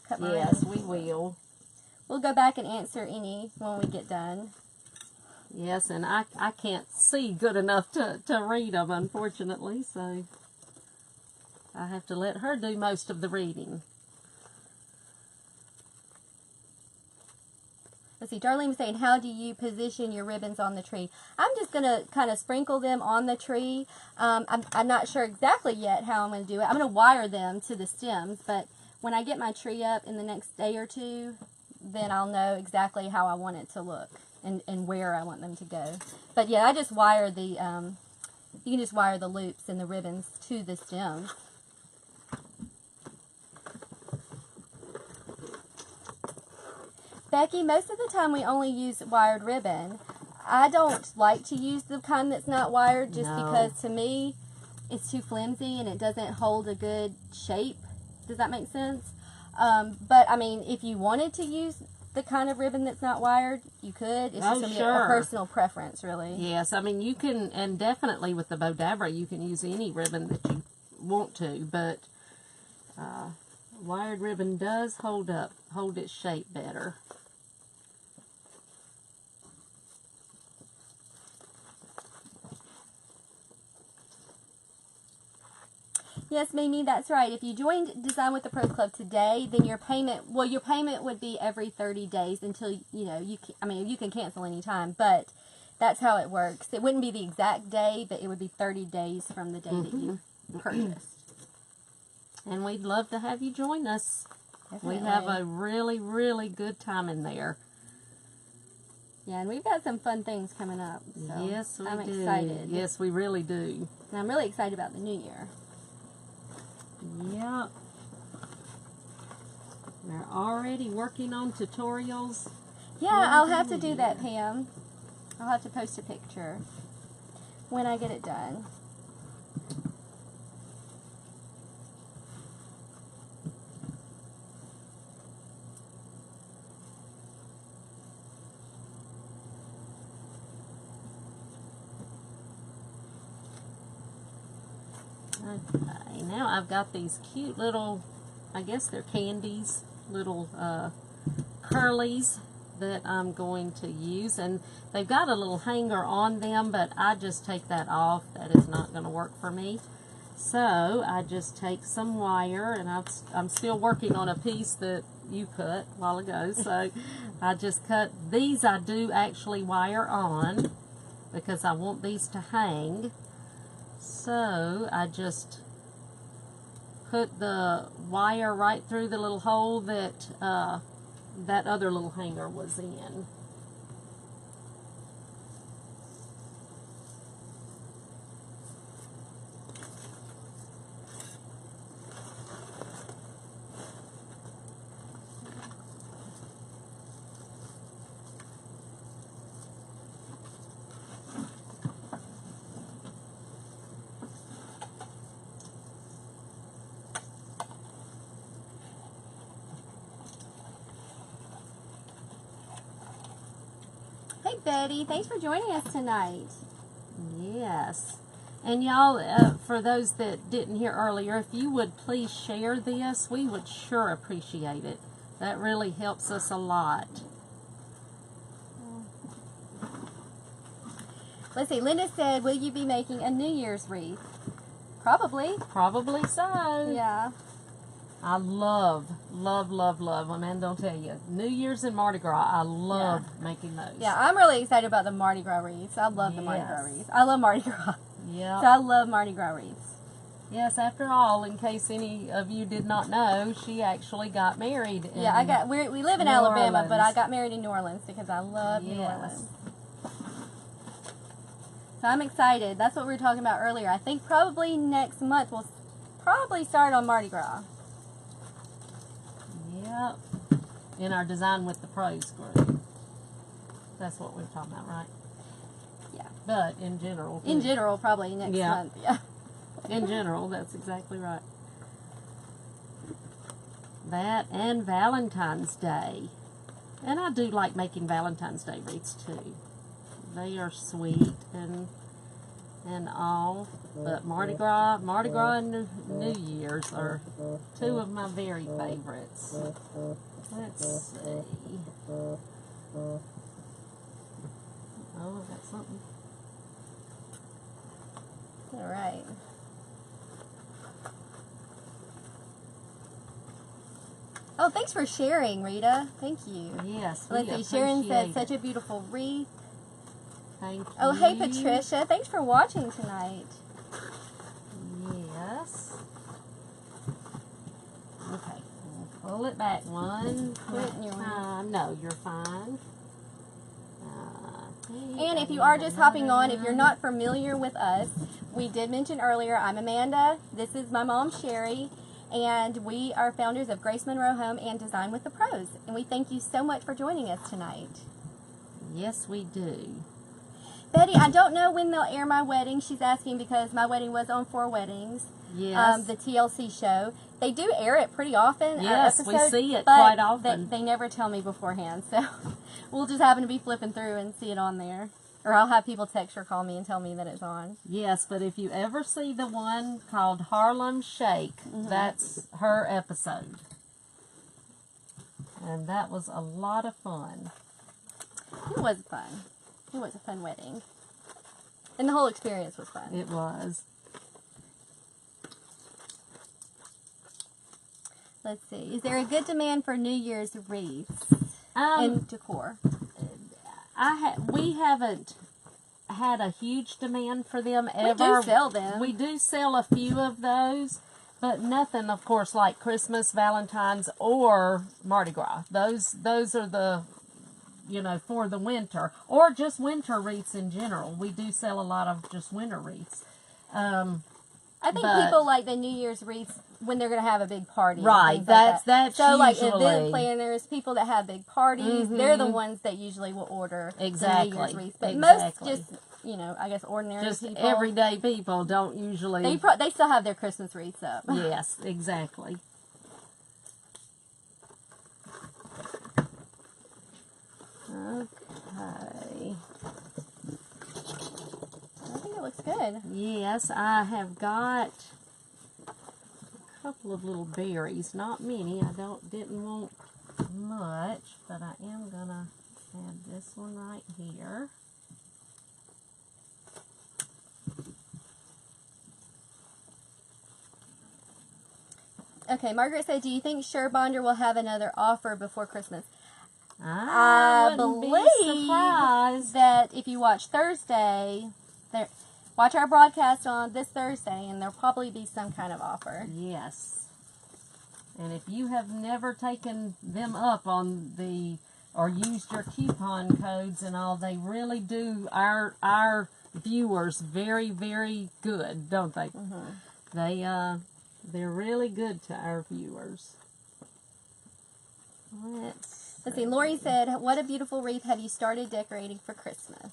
Speaker 1: cut my
Speaker 2: Yes, we will.
Speaker 1: We'll go back and answer any when we get done.
Speaker 2: Yes, and I can't see good enough to read them, unfortunately. So I have to let her do most of the reading.
Speaker 1: Let's see, Darlene was saying, how do you position your ribbons on the tree? I'm just going to kind of sprinkle them on the tree. I'm not sure exactly yet how I'm going to do it. I'm going to wire them to the stems, but when I get my tree up in the next day or two, then I'll know exactly how I want it to look and where I want them to go. But yeah, I just wire the, you can just wire the loops and the ribbons to the stems. Becky, most of the time we only use wired ribbon. I don't like to use the kind that's not wired just because to me it's too flimsy and it doesn't hold a good shape. Does that make sense? But I mean, if you wanted to use the kind of ribbon that's not wired, you could. It's just going to be a personal preference, really.
Speaker 2: Yes, I mean, you can, and definitely with the Bodabra, you can use any ribbon that you want to, but wired ribbon does hold its shape better.
Speaker 1: Yes, Mimi, that's right. If you joined Design with the Pros Club today, then your payment would be every 30 days until, you know, you can cancel anytime, but that's how it works. It wouldn't be the exact day, but it would be 30 days from the day that you purchased.
Speaker 2: And we'd love to have you join us.
Speaker 1: Definitely.
Speaker 2: We have a really, really good time in there.
Speaker 1: Yeah, and we've got some fun things coming up. So
Speaker 2: yes, we do.
Speaker 1: I'm excited.
Speaker 2: Yes, we really do.
Speaker 1: And I'm really excited about the new year.
Speaker 2: Yep. We're already working on tutorials.
Speaker 1: Yeah, I'll have to do that, Pam. I'll have to post a picture when I get it done.
Speaker 2: Okay, now I've got these cute little, I guess they're candies, little curlies that I'm going to use, and they've got a little hanger on them, but I just take that off. That is not going to work for me. So I just take some wire, and I'm still working on a piece that you cut a while ago, so I just cut these. I do actually wire on because I want these to hang. So I just put the wire right through the little hole that that other little hanger was in.
Speaker 1: Hey, Betty, thanks for joining us tonight.
Speaker 2: Yes. And y'all, for those that didn't hear earlier, if you would please share this, we would sure appreciate it. That really helps us a lot.
Speaker 1: Let's see, Linda said, will you be making a New Year's wreath? Probably.
Speaker 2: Probably so.
Speaker 1: Yeah.
Speaker 2: I love, Amanda, I'll tell you, New Year's and Mardi Gras, I love making those.
Speaker 1: Yeah, I'm really excited about the Mardi Gras wreaths. I love the Mardi Gras wreaths. I love Mardi Gras.
Speaker 2: Yeah.
Speaker 1: So I love Mardi Gras wreaths.
Speaker 2: Yes, after all, in case any of you did not know, she actually got married.
Speaker 1: Yeah, we live in
Speaker 2: New
Speaker 1: Alabama,
Speaker 2: Orleans.
Speaker 1: but I got married in New Orleans because I love New
Speaker 2: Yes.
Speaker 1: Orleans. So I'm excited. That's what we were talking about earlier. I think probably next month we'll probably start on Mardi Gras.
Speaker 2: Yep. In our Design with the Pros group. That's what we're talking about, right?
Speaker 1: Yeah.
Speaker 2: But in general.
Speaker 1: In general, probably next
Speaker 2: Yeah.
Speaker 1: month. Yeah.
Speaker 2: In general, that's exactly right. That and Valentine's Day. And I do like making Valentine's Day wreaths too. They are sweet and all. But Mardi Gras and New Year's are two of my very favorites. Let's see. Oh, I got something.
Speaker 1: All right. Oh, thanks for sharing, Rita. Thank you.
Speaker 2: Yes,
Speaker 1: Let's see. Sharon said, "Such a beautiful wreath."
Speaker 2: Thank you.
Speaker 1: Oh, hey, Patricia. Thanks for watching tonight.
Speaker 2: Yes. Okay. We'll pull it back one
Speaker 1: Quit your
Speaker 2: time. No, you're fine.
Speaker 1: And if you are just hopping on, if you're not familiar with us, we did mention earlier, I'm Amanda. This is my mom, Sherry. And we are founders of Grace Monroe Home and Design with the Pros. And we thank you so much for joining us tonight.
Speaker 2: Yes, we do.
Speaker 1: Betty, I don't know when they'll air my wedding. She's asking because my wedding was on 4 Weddings.
Speaker 2: Yes.
Speaker 1: The TLC show. They do air it pretty often.
Speaker 2: Yes,
Speaker 1: our
Speaker 2: we
Speaker 1: episode,
Speaker 2: see it
Speaker 1: but
Speaker 2: quite often.
Speaker 1: They never tell me beforehand. So we'll just happen to be flipping through and see it on there. Or I'll have people text or call me and tell me that it's on.
Speaker 2: Yes, but if you ever see the one called Harlem Shake, that's her episode. And that was a lot of fun.
Speaker 1: It was fun. It was a fun wedding. And the whole experience was fun.
Speaker 2: It was.
Speaker 1: Let's see. Is there a good demand for New Year's wreaths and decor?
Speaker 2: We haven't had a huge demand for them ever.
Speaker 1: We do sell them.
Speaker 2: We do sell a few of those, but nothing, of course, like Christmas, Valentine's, or Mardi Gras. Those are the, for the winter, or just winter wreaths in general. We do sell a lot of just winter wreaths.
Speaker 1: I think people like the New Year's wreaths when they're going to have a big party.
Speaker 2: Right,
Speaker 1: that's
Speaker 2: usually.
Speaker 1: so like event planners, people that have big parties, they're the ones that usually will order the New Year's wreaths. But most just, I guess ordinary
Speaker 2: just
Speaker 1: people.
Speaker 2: everyday people don't usually.
Speaker 1: They still have their Christmas wreaths up.
Speaker 2: Yes, exactly. Okay.
Speaker 1: I think it looks good.
Speaker 2: Yes, I have got a couple of little berries. Not many. I didn't want much, but I am gonna add this one right here.
Speaker 1: Okay, Margaret said, "Do you think Surebonder will have another offer before Christmas?"
Speaker 2: I
Speaker 1: believe
Speaker 2: be surprised
Speaker 1: that if you watch Thursday, watch our broadcast on this Thursday, and there'll probably be some kind of offer.
Speaker 2: Yes. And if you have never taken them up on or used your coupon codes and all, they really do our viewers very, very good, don't they? They're really good to our viewers.
Speaker 1: Let's see. Lori said, "What a beautiful wreath. Have you started decorating for Christmas?"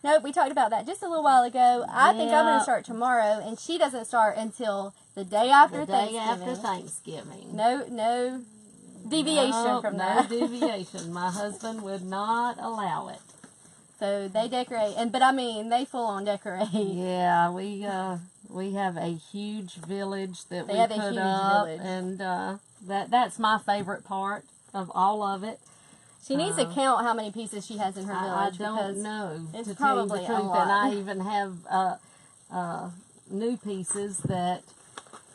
Speaker 1: Nope, we talked about that just a little while ago. I think I'm going to start tomorrow, and she doesn't start until the day after
Speaker 2: Thanksgiving.
Speaker 1: No deviation from that.
Speaker 2: No deviation. My husband would not allow it.
Speaker 1: So they decorate, they full on decorate.
Speaker 2: Yeah, we have a huge village that we put up, and that's my favorite part of all of it.
Speaker 1: She needs to count how many pieces she has in her village.
Speaker 2: I don't know.
Speaker 1: It's
Speaker 2: to
Speaker 1: probably
Speaker 2: tell you the truth,
Speaker 1: a lot.
Speaker 2: and I even have new pieces that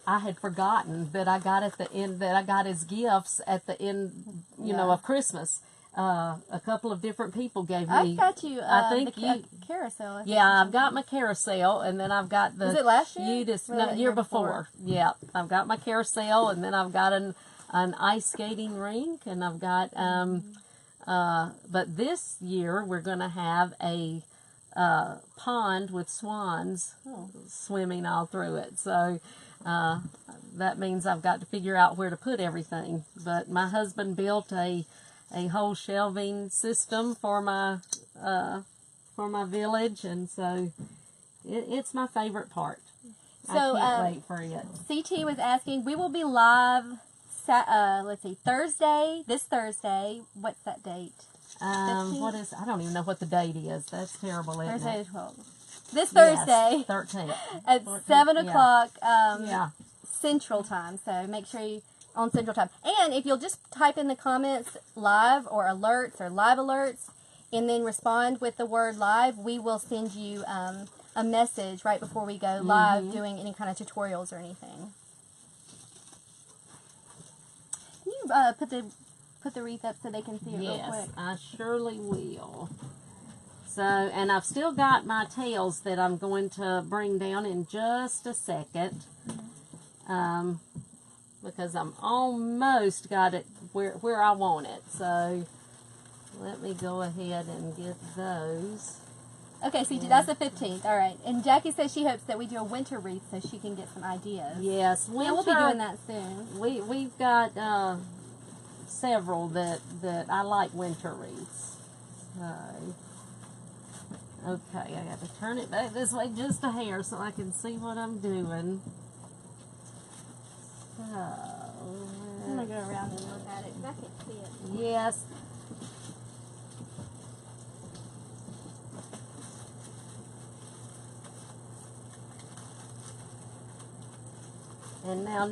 Speaker 2: I had forgotten that I got at the end, that I got as gifts at the end, of Christmas. a couple of different people gave me.
Speaker 1: I've got you.
Speaker 2: I think
Speaker 1: the carousel. I think
Speaker 2: Yeah, I've got my carousel, and then I've got the.
Speaker 1: Was it last year?
Speaker 2: No, year before. Yeah, I've got my carousel, and then I've got an ice skating rink, and I've got but this year we're going to have a pond with swans swimming all through it. So that means I've got to figure out where to put everything. But my husband built a whole shelving system for my village, and so it's my favorite part.
Speaker 1: So,
Speaker 2: I can't wait for it.
Speaker 1: CT was asking, we will be live, let's see, Thursday, this Thursday. What's that date? 15th?
Speaker 2: I don't even know what the date is. That's terrible, isn't
Speaker 1: Thursday
Speaker 2: it?
Speaker 1: the 12th. This Thursday.
Speaker 2: Yes, 13th.
Speaker 1: At
Speaker 2: 14th,
Speaker 1: 7
Speaker 2: yeah.
Speaker 1: o'clock Central Time. So make sure you on Central Time. And if you'll just type in the comments live or alerts or live alerts and then respond with the word live, we will send you a message right before we go live doing any kind of tutorials or anything. Can you put the wreath up so they can see it real quick?
Speaker 2: Yes, I surely will. So, and I've still got my tails that I'm going to bring down in just a second. Because I'm almost got it where I want it. So, let me go ahead and get those.
Speaker 1: Okay, so that's the 15th. All right. And Jackie says she hopes that we do a winter wreath so she can get some ideas.
Speaker 2: Yes, winter.
Speaker 1: Yeah, we'll be doing that soon.
Speaker 2: We've got several that I like winter wreaths. So, okay, I got to turn it back this way just a hair so I can see what I'm doing. So,
Speaker 1: I'm going to go around and look at it because I can't see it.
Speaker 2: yes. And now,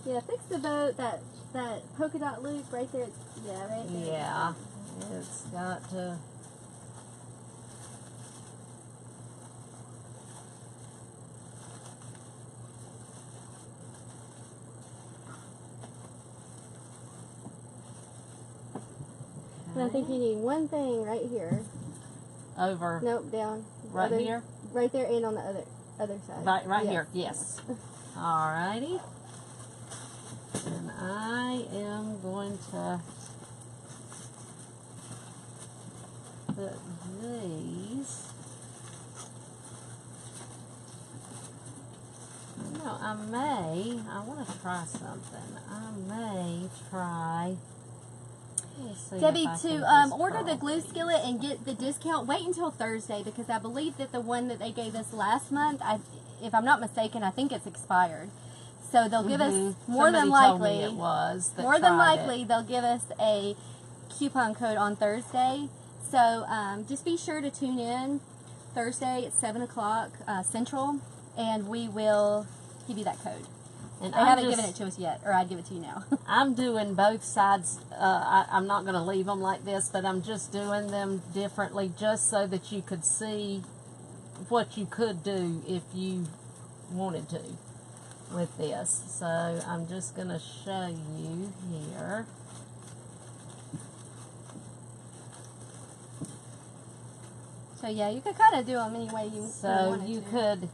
Speaker 1: yeah, fix the boat, that polka dot loop right there. Right there.
Speaker 2: yeah, it's got to.
Speaker 1: And I think you need one thing right here.
Speaker 2: Over.
Speaker 1: Nope, down.
Speaker 2: Right here?
Speaker 1: Right there and on the other side.
Speaker 2: Right here, yes. Alrighty. And I am going to put these. No, I want to try something. I may try.
Speaker 1: Debbie, to order the glue skillet and get the discount, wait until Thursday because I believe that the one that they gave us last month, if I'm not mistaken, I think it's expired. So they'll give us more than likely.
Speaker 2: Told me it was.
Speaker 1: More than likely, they'll give us a coupon code on Thursday. So just be sure to tune in Thursday at 7 o'clock Central, and we will give you that code.
Speaker 2: And
Speaker 1: they haven't given it to us yet, or I'd give it to you now.
Speaker 2: I'm doing both sides. I'm not going to leave them like this, but I'm just doing them differently just so that you could see what you could do if you wanted to with this. So I'm just going to show you here.
Speaker 1: So yeah, you could kind of do them any way you wanted to.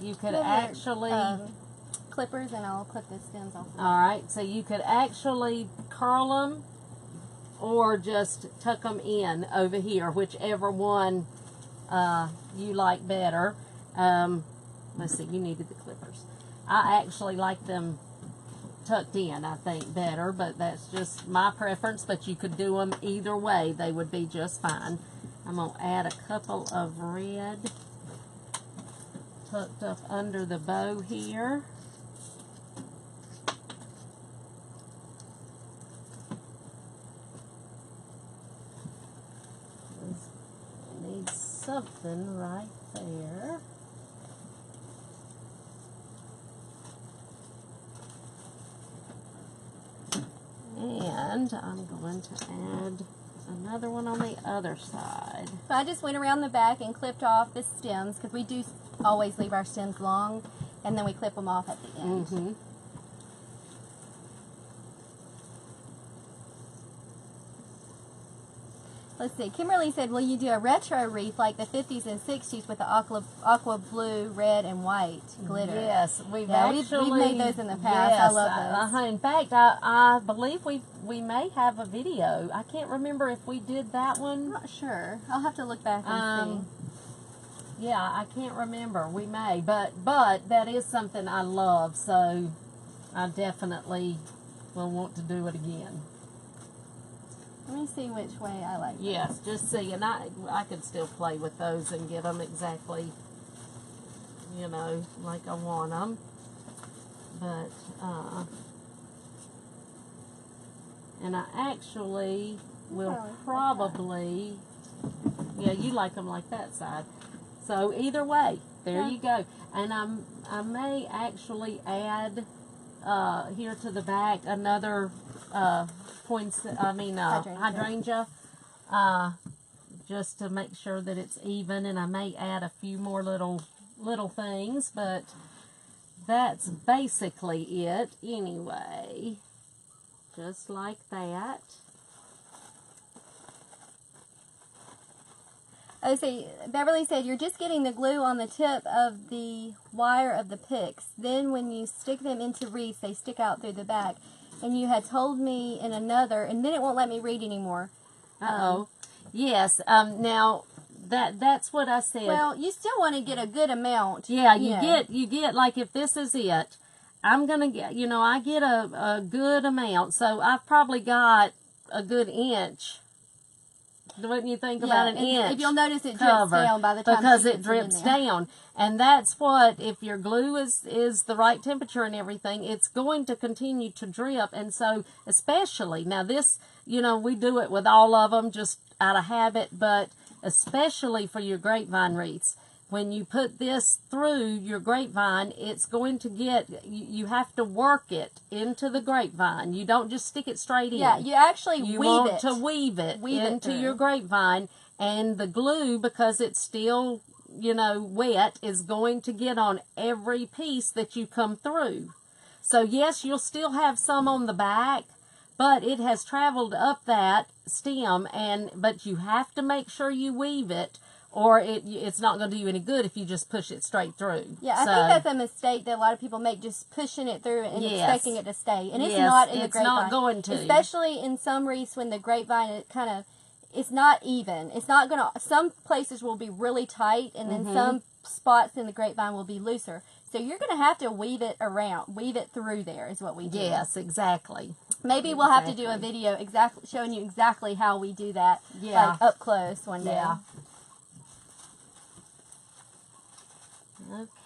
Speaker 2: You could actually...
Speaker 1: clippers, and I'll clip the stems off.
Speaker 2: Alright, so you could actually curl them or just tuck them in over here, whichever one you like better. Let's see, you needed the clippers. I actually like them tucked in, I think, better, but that's just my preference, but you could do them either way. They would be just fine. I'm going to add a couple of red tucked up under the bow here. Something right there. And I'm going to add another one on the other side.
Speaker 1: So I just went around the back and clipped off the stems because we do always leave our stems long. and then we clip them off at the end.
Speaker 2: Mm-hmm.
Speaker 1: Let's see. Kimberly said, will you do a retro wreath like the 50s and 60s with the aqua blue, red, and white glitter?
Speaker 2: Yes, we've
Speaker 1: made those in the past.
Speaker 2: Yes,
Speaker 1: I love those.
Speaker 2: In fact, I believe we may have a video. I can't remember if we did that
Speaker 1: I'm
Speaker 2: one.
Speaker 1: not sure. I'll have to look back and see.
Speaker 2: Yeah, I can't remember. We may, but that is something I love, so I definitely will want to do it again.
Speaker 1: Let me see which way I like them.
Speaker 2: Yes, just see, and I could still play with those and get them exactly, you know, like I want them. But, and I actually will probably, yeah, you like them like that side. So either way, there you go. And I may actually add here to the back another hydrangea, just to make sure that it's even, and I may add a few more little things, but that's basically it anyway. Just like that.
Speaker 1: Oh, see, Beverly said, you're just getting the glue on the tip of the wire of the picks. Then when you stick them into wreaths, they stick out through the back. And you had told me in another, and then it won't let me read anymore.
Speaker 2: Yes, now, that's what I said.
Speaker 1: Well, you still want to get a good amount.
Speaker 2: Yeah, you get, like, if this is it, I'm going to get, you know, I get a good amount. So I've probably got a good inch. Wouldn't you think about an inch?
Speaker 1: If you'll notice, it drips down by the time
Speaker 2: because it drips down, and that's what, if your glue is the right temperature and everything, it's going to continue to drip. And so, especially now, this, you know, we do it with all of them just out of habit, but especially for your grapevine wreaths. When you put this through your grapevine, it's going to get, you have to work it into the grapevine. You don't just stick it straight in.
Speaker 1: Yeah, you actually
Speaker 2: weave it. You
Speaker 1: want
Speaker 2: to weave it into your grapevine, and the glue, because it's still, you know, wet, is going to get on every piece that you come through. So yes, you'll still have some on the back, but it has traveled up that stem, but you have to make sure you weave it, or it's not going to do you any good if you just push it straight through.
Speaker 1: Yeah, I think that's a mistake that a lot of people make, just pushing it through and expecting it to stay. And it's not in the grapevine.
Speaker 2: It's not going to.
Speaker 1: Especially in some wreaths when the grapevine it's not even. It's not going to, some places will be really tight, and then some spots in the grapevine will be looser. So you're going to have to weave it around, weave it through there is what we do.
Speaker 2: Yes, exactly.
Speaker 1: Maybe we'll have to do a video showing you exactly how we do that, like up close one day.
Speaker 2: Yeah.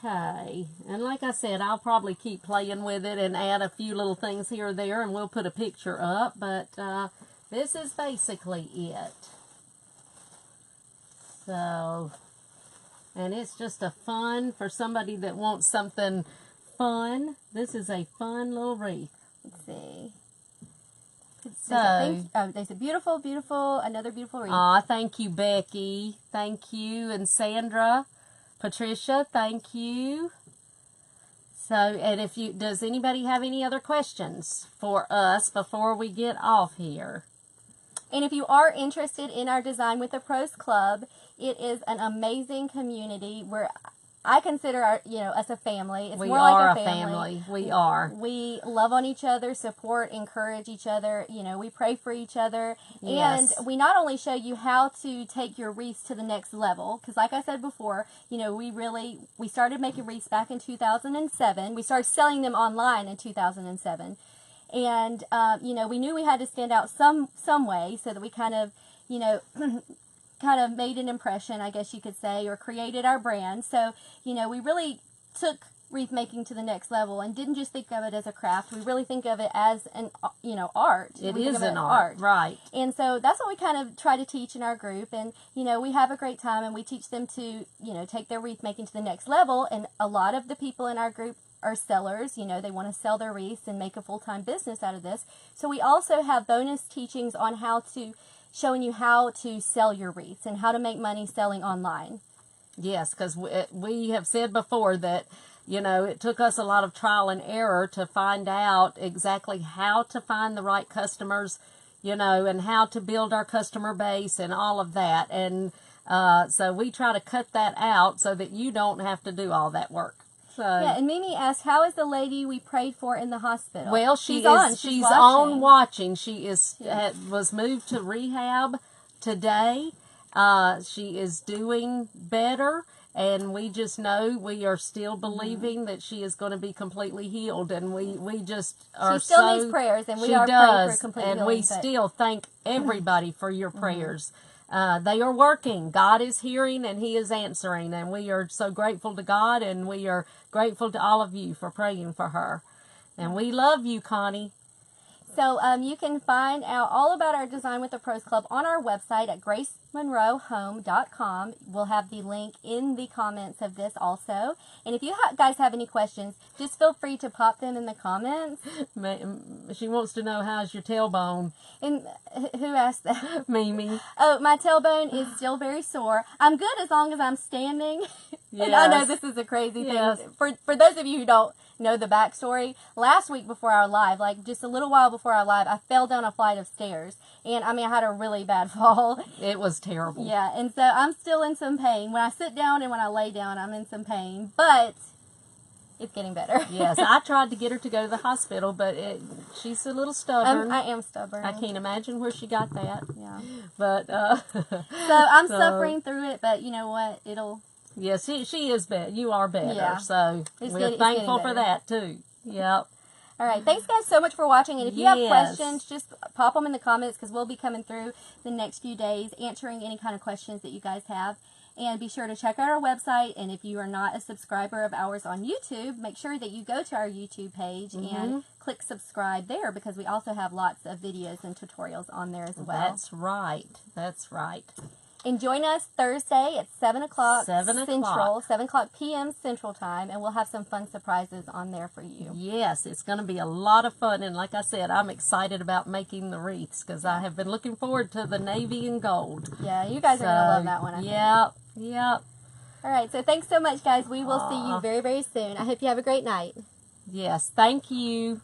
Speaker 2: Okay, and like I said, I'll probably keep playing with it and add a few little things here or there, and we'll put a picture up, but this is basically it. So, and it's just a fun, for somebody that wants something fun, this is a fun little wreath.
Speaker 1: Let's see.
Speaker 2: So,
Speaker 1: there's a beautiful, beautiful, another beautiful wreath.
Speaker 2: Aw, thank you, Becky. Thank you, and Sandra. Patricia, thank you. So, and does anybody have any other questions for us before we get off here?
Speaker 1: And if you are interested in our Design with the Pros Club, it is an amazing community where I consider us a family. It's more like a family.
Speaker 2: We are.
Speaker 1: We love on each other, support, encourage each other. You know, we pray for each other.
Speaker 2: Yes.
Speaker 1: And we not only show you how to take your wreaths to the next level, because like I said before, you know, we started making wreaths back in 2007. We started selling them online in 2007. And, you know, we knew we had to stand out some way, so that we kind of, you know, kind of made an impression, I guess you could say, or created our brand. So, you know, we really took wreath making to the next level and didn't just think of it as a craft. We really think of it as an, you know, art.
Speaker 2: It is an art, right.
Speaker 1: And so that's what we kind of try to teach in our group. And, you know, we have a great time, and we teach them to, you know, take their wreath making to the next level. And a lot of the people in our group are sellers. You know, they want to sell their wreaths and make a full-time business out of this. So we also have bonus teachings on showing you how to sell your wreaths and how to make money selling online.
Speaker 2: Yes, because we have said before that you know, it took us a lot of trial and error to find out exactly how to find the right customers, you know, and how to build our customer base and all of that. And so we try to cut that out so that you don't have to do all that work. So,
Speaker 1: yeah, and Mimi asked, how is the lady we prayed for in the hospital?
Speaker 2: well, she's on watching. She is was moved to rehab today. She is doing better, and we just know we are still believing that she is going to be completely healed, and we just are.
Speaker 1: She still needs prayers, and we are praying for complete healing.
Speaker 2: And we still thank everybody for your prayers. They are working. God is hearing, and He is answering, and we are so grateful to God, and we are grateful to all of you for praying for her. And we love you, Connie.
Speaker 1: So you can find out all about our Design with the Pros Club on our website at GraceMonroeHome.com. We'll have the link in the comments of this also. And if you guys have any questions, just feel free to pop them in the comments.
Speaker 2: She wants to know, how's your tailbone?
Speaker 1: And who asked that?
Speaker 2: Mimi.
Speaker 1: Oh, my tailbone is still very sore. I'm good as long as I'm standing.
Speaker 2: Yes.
Speaker 1: And I know this is a crazy thing. For those of you who don't know the backstory, last week before our live, like just a little while before our live, I fell down a flight of stairs. And I mean, I had a really bad fall.
Speaker 2: It was terrible.
Speaker 1: Yeah, and so I'm still in some pain. When I sit down and when I lay down, I'm in some pain. But it's getting better.
Speaker 2: Yes, I tried to get her to go to the hospital, but she's a little stubborn.
Speaker 1: I am stubborn.
Speaker 2: I can't imagine where she got that.
Speaker 1: Yeah.
Speaker 2: But,
Speaker 1: so I'm suffering through it, but you know what? It'll...
Speaker 2: Yes, she is better. You are better.
Speaker 1: Yeah.
Speaker 2: So we're thankful for that, too. Yep.
Speaker 1: All right. Thanks, guys, so much for watching. And if you have questions, just pop them in the comments because we'll be coming through the next few days answering any kind of questions that you guys have. And be sure to check out our website. And if you are not a subscriber of ours on YouTube, make sure that you go to our YouTube page and click subscribe there because we also have lots of videos and tutorials on there as well.
Speaker 2: That's right. That's right.
Speaker 1: And join us Thursday at 7 o'clock
Speaker 2: 7
Speaker 1: Central, 7 o'clock p.m. Central Time, and we'll have some fun surprises on there for you.
Speaker 2: Yes, it's going to be a lot of fun, and like I said, I'm excited about making the wreaths because I have been looking forward to the navy and gold.
Speaker 1: Yeah, you guys are going to love that one, I think.
Speaker 2: Yep.
Speaker 1: All right, so thanks so much, guys. We will see you very, very soon. I hope you have a great night.
Speaker 2: Yes, thank you.